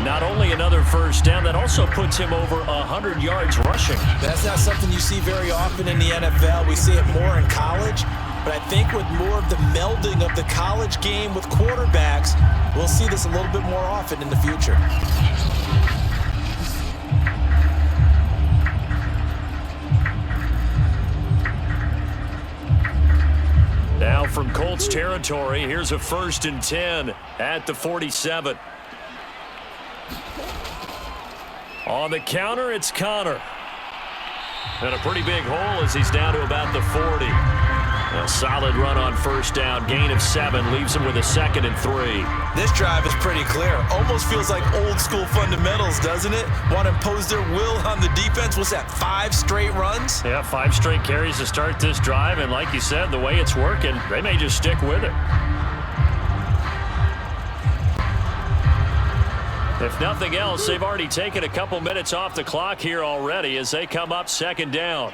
Not only another 1st down, that also puts him over 100 yards rushing. That's not something you see very often in the NFL. We see it more in college. But I think with more of the melding of the college game with quarterbacks, we'll see this a little bit more often in the future. Now from Colts territory, here's a 1st and 10 at the 47. On the counter, it's Connor. And a pretty big hole as he's down to about the 40. A solid run on 1st down, gain of 7, leaves him with a 2nd and 3. This drive is pretty clear. Almost feels like old school fundamentals, doesn't it? Want to impose their will on the defense. What's that, 5 straight runs? Yeah, 5 straight carries to start this drive, and like you said, the way it's working, they may just stick with it. If nothing else, they've already taken a couple minutes off the clock here already as they come up 2nd down.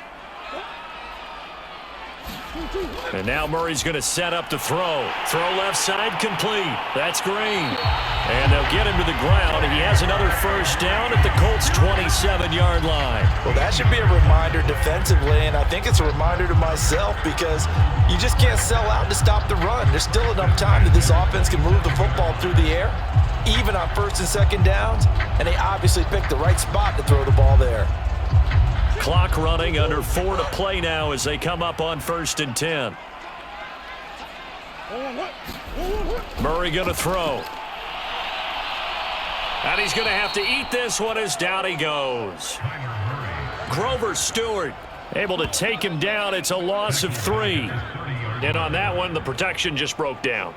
And now Murray's going to set up the throw. Throw left side complete. That's Green. And they'll get him to the ground. He has another 1st down at the Colts' 27-yard line. Well, that should be a reminder defensively, and I think it's a reminder to myself because you just can't sell out to stop the run. There's still enough time that this offense can move the football through the air, even on 1st and 2nd downs, and they obviously picked the right spot to throw the ball there. Clock running, under 4 to play now as they come up on 1st and 10. Murray going to throw. And he's going to have to eat this one as down he goes. Grover Stewart able to take him down. It's a loss of 3. And on that one, the protection just broke down.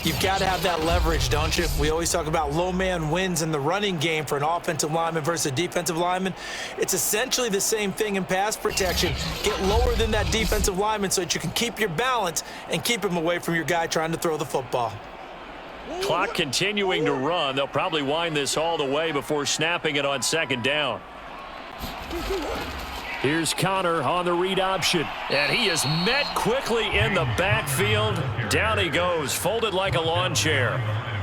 You've got to have that leverage, don't you? We always talk about low man wins in the running game for an offensive lineman versus a defensive lineman. It's essentially the same thing in pass protection. Get lower than that defensive lineman so that you can keep your balance and keep him away from your guy trying to throw the football. Clock continuing to run. They'll probably wind this all the way before snapping it on second down. Here's Connor on the read option. And he is met quickly in the backfield. Down he goes, folded like a lawn chair.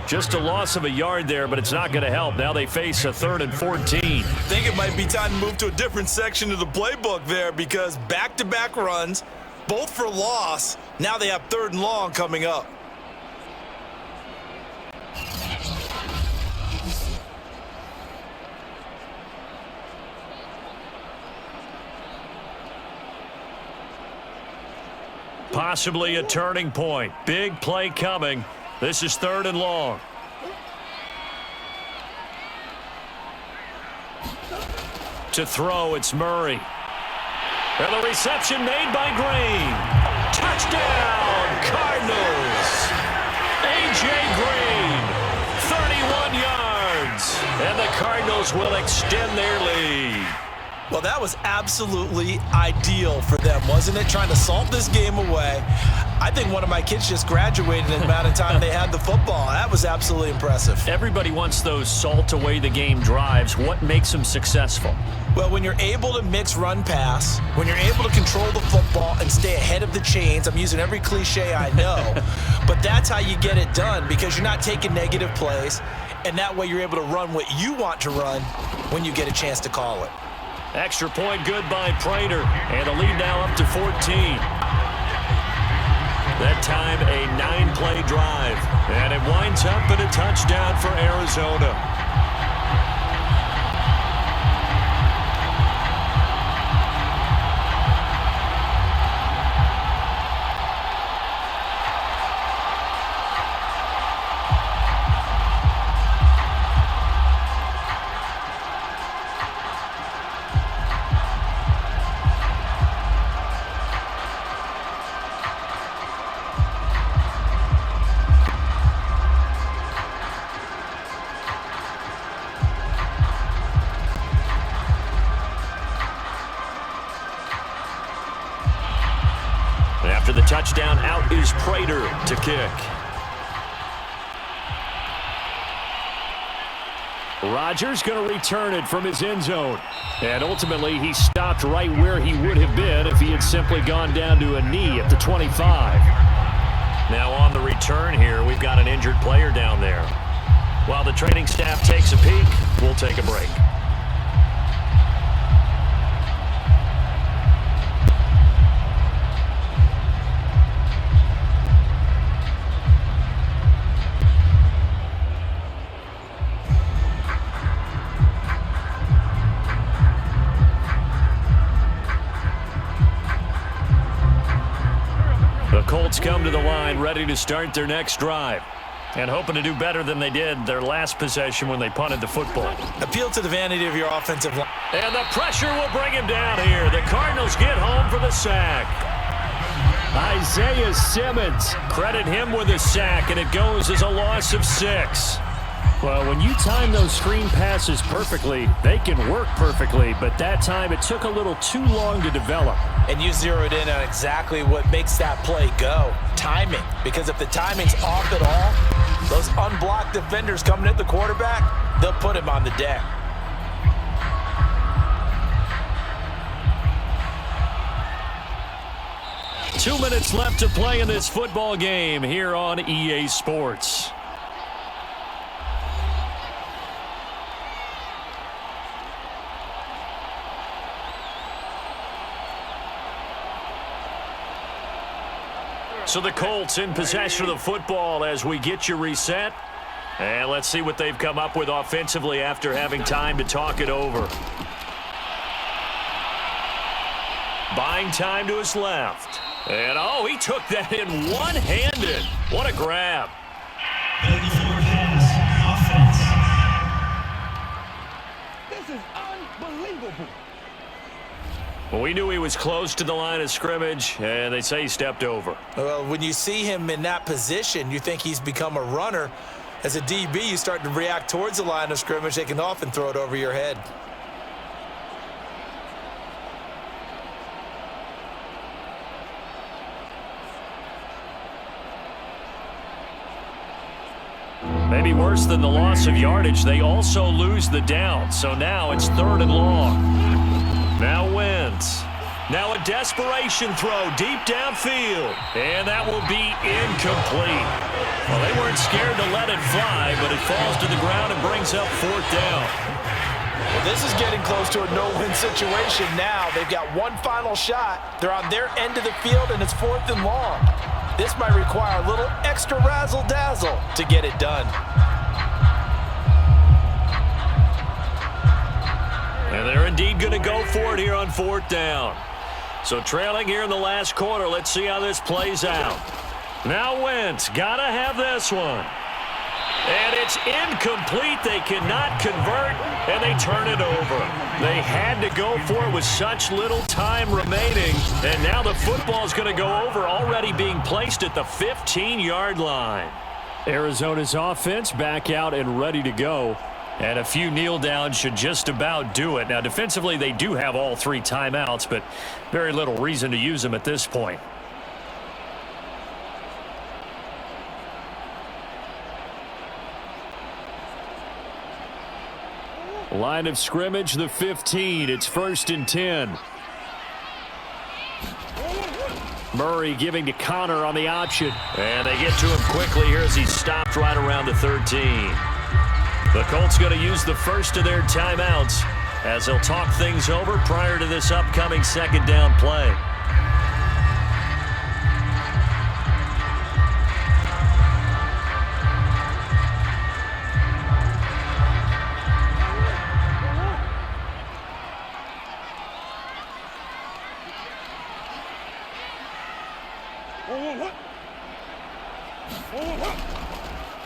Just a loss of a yard there, but it's not going to help. Now they face a 3rd and 14. I think it might be time to move to a different section of the playbook there because back-to-back runs, both for loss. Now they have 3rd and long coming up. Possibly a turning point. Big play coming. This is 3rd and long. To throw, it's Murray. And the reception made by Green. Touchdown, Cardinals. A.J. Green, 31 yards. And the Cardinals will extend their lead. Well, that was absolutely ideal for them, wasn't it? Trying to salt this game away. I think one of my kids just graduated in the amount of time they had the football. That was absolutely impressive. Everybody wants those salt away the game drives. What makes them successful? Well, when you're able to mix run-pass, when you're able to control the football and stay ahead of the chains, I'm using every cliche I know, but that's how you get it done because you're not taking negative plays, and that way you're able to run what you want to run when you get a chance to call it. Extra point good by Prater, and the lead now up to 14. That time a 9-play drive, and it winds up in a touchdown for Arizona. After the touchdown, out is Prater to kick. Rodgers going to return it from his end zone. And ultimately, he stopped right where he would have been if he had simply gone down to a knee at the 25. Now on the return here, we've got an injured player down there. While the training staff takes a peek, we'll take a break. Colts come to the line ready to start their next drive and hoping to do better than they did their last possession when they punted the football. Appeal to the vanity of your offensive line. And the pressure will bring him down here. The Cardinals get home for the sack. Isaiah Simmons, credit him with a sack, and it goes as a loss of 6. Well, when you time those screen passes perfectly, they can work perfectly, but that time it took a little too long to develop. And you zeroed in on exactly what makes that play go. Timing. Because if the timing's off at all, those unblocked defenders coming at the quarterback, they'll put him on the deck. Two minutes left to play in this football game here on EA Sports. So the Colts in possession of the football as we get you reset. And let's see what they've come up with offensively after having time to talk it over. Buying time to his left. And, oh, he took that in one-handed. What a grab. This is unbelievable. Well, we knew he was close to the line of scrimmage, and they say he stepped over. Well, when you see him in that position, you think he's become a runner. As a DB, you start to react towards the line of scrimmage. They can often throw it over your head. Maybe worse than the loss of yardage, they also lose the down. So now it's 3rd and long. Now Wentz. Now a desperation throw deep downfield. And that will be incomplete. Well, they weren't scared to let it fly, but it falls to the ground and brings up 4th down. Well, this is getting close to a no-win situation now. They've got one final shot. They're on their end of the field, and it's 4th and long. This might require a little extra razzle-dazzle to get it done. And they're indeed going to go for it here on 4th down. So trailing here in the last quarter, let's see how this plays out. Now Wentz, got to have this one. And it's incomplete. They cannot convert, and they turn it over. They had to go for it with such little time remaining, and now the football's going to go over, already being placed at the 15-yard line. Arizona's offense back out and ready to go, and a few kneel downs should just about do it. Now, defensively, they do have all 3 timeouts, but very little reason to use them at this point. Line of scrimmage, the 15. It's 1st and 10. Murray giving to Connor on the option. And they get to him quickly here as he's stopped right around the 13. The Colts going to use the first of their timeouts as they'll talk things over prior to this upcoming 2nd down play.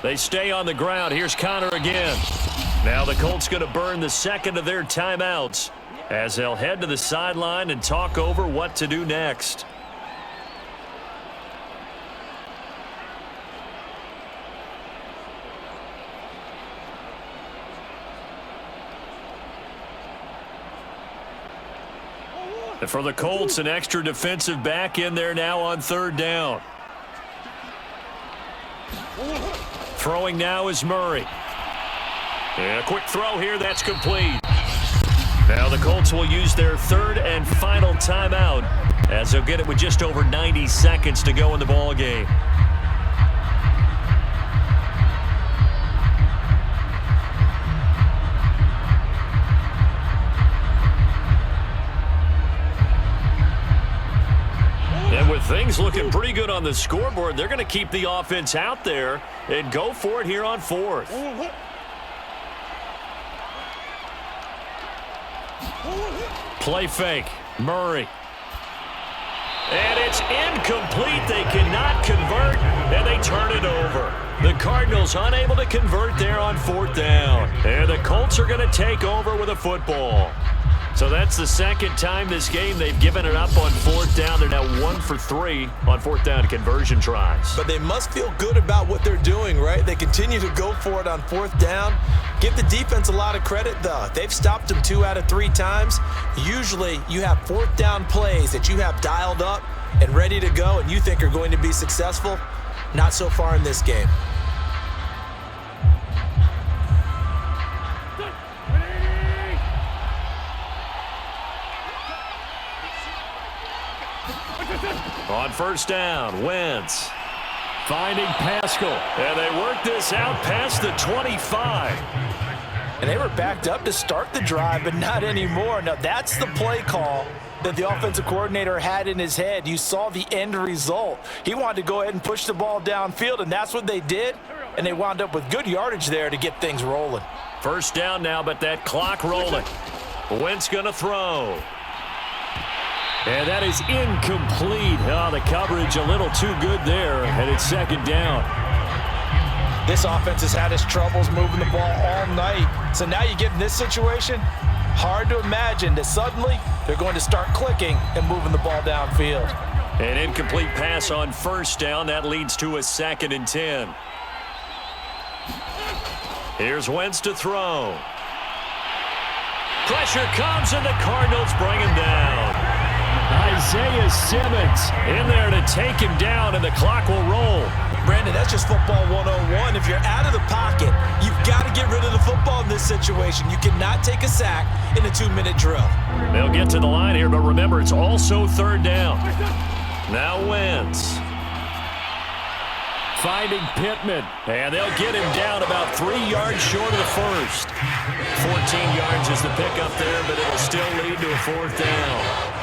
They stay on the ground. Here's Connor again. Now the Colts going to burn the 2nd of their timeouts as they'll head to the sideline and talk over what to do next. And for the Colts, an extra defensive back in there now on 3rd down. Throwing now is Murray. And a quick throw here, that's complete. Now the Colts will use their 3rd and final timeout as they'll get it with just over 90 seconds to go in the ball game. And with things looking pretty good on the scoreboard, they're going to keep the offense out there and go for it here on 4th. Play fake. Murray. And it's incomplete. They cannot convert, and they turn it over. The Cardinals unable to convert there on 4th down. And the Colts are going to take over with a football. So that's the 2nd time this game they've given it up on 4th down. They're now 1 for 3 on 4th down conversion tries. But they must feel good about what they're doing, right? They continue to go for it on 4th down. Give the defense a lot of credit, though. They've stopped them 2 out of 3 times. Usually you have 4th down plays that you have dialed up and ready to go and you think are going to be successful. Not so far in this game. On 1st down, Wentz finding Pascal. And they work this out past the 25. And they were backed up to start the drive, but not anymore. Now, that's the play call that the offensive coordinator had in his head. You saw the end result. He wanted to go ahead and push the ball downfield, and that's what they did. And they wound up with good yardage there to get things rolling. 1st down now, but that clock rolling. Wentz going to throw. And that is incomplete. Oh, the coverage a little too good there, and it's 2nd down. This offense has had its troubles moving the ball all night. So now you get in this situation, Hard to imagine that suddenly they're going to start clicking and moving the ball downfield. An incomplete pass on first down. That leads to a 2nd and 10. Here's Wentz to throw. Pressure comes, and the Cardinals bring him down. Isaiah Simmons in there to take him down, and the clock will roll. Brandon, that's just football 101. If you're out of the pocket, you've got to get rid of the football in this situation. You cannot take a sack in a 2-minute drill. They'll get to the line here, but remember, it's also 3rd down. Now Wentz. Finding Pittman, and they'll get him down about 3 yards short of the first. 14 yards is the pickup there, but it'll still lead to a 4th down.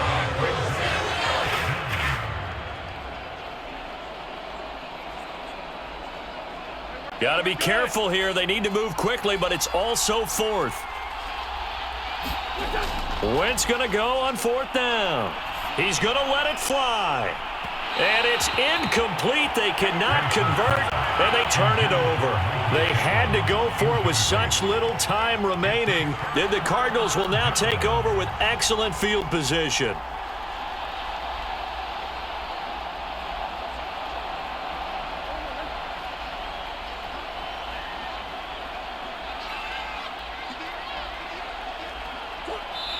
Got to be careful here. They need to move quickly, but it's also 4th. Wentz going to go on 4th down. He's going to let it fly. And it's incomplete. They cannot convert, and they turn it over. They had to go for it with such little time remaining. Then the Cardinals will now take over with excellent field position.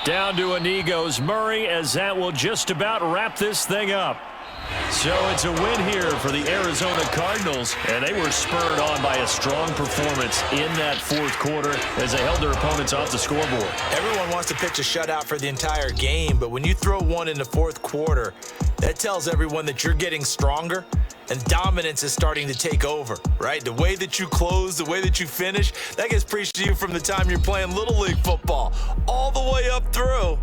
Down to a knee goes Murray, as that will just about wrap this thing up. So it's a win here for the Arizona Cardinals, and they were spurred on by a strong performance in that 4th quarter as they held their opponents off the scoreboard. Everyone wants to pitch a shutout for the entire game, but when you throw one in the 4th quarter, that tells everyone that you're getting stronger and dominance is starting to take over, right? The way that you close, the way that you finish, that gets preached to you from the time you're playing Little League football all the way up through.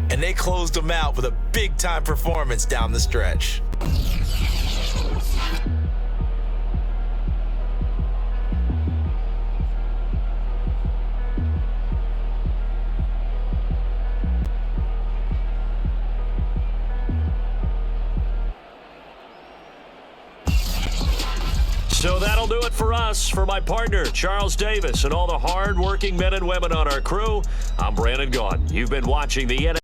And they closed them out with a big-time performance down the stretch. So that'll do it for us. For my partner, Charles Davis, and all the hard-working men and women on our crew, I'm Brandon Gaudin. You've been watching the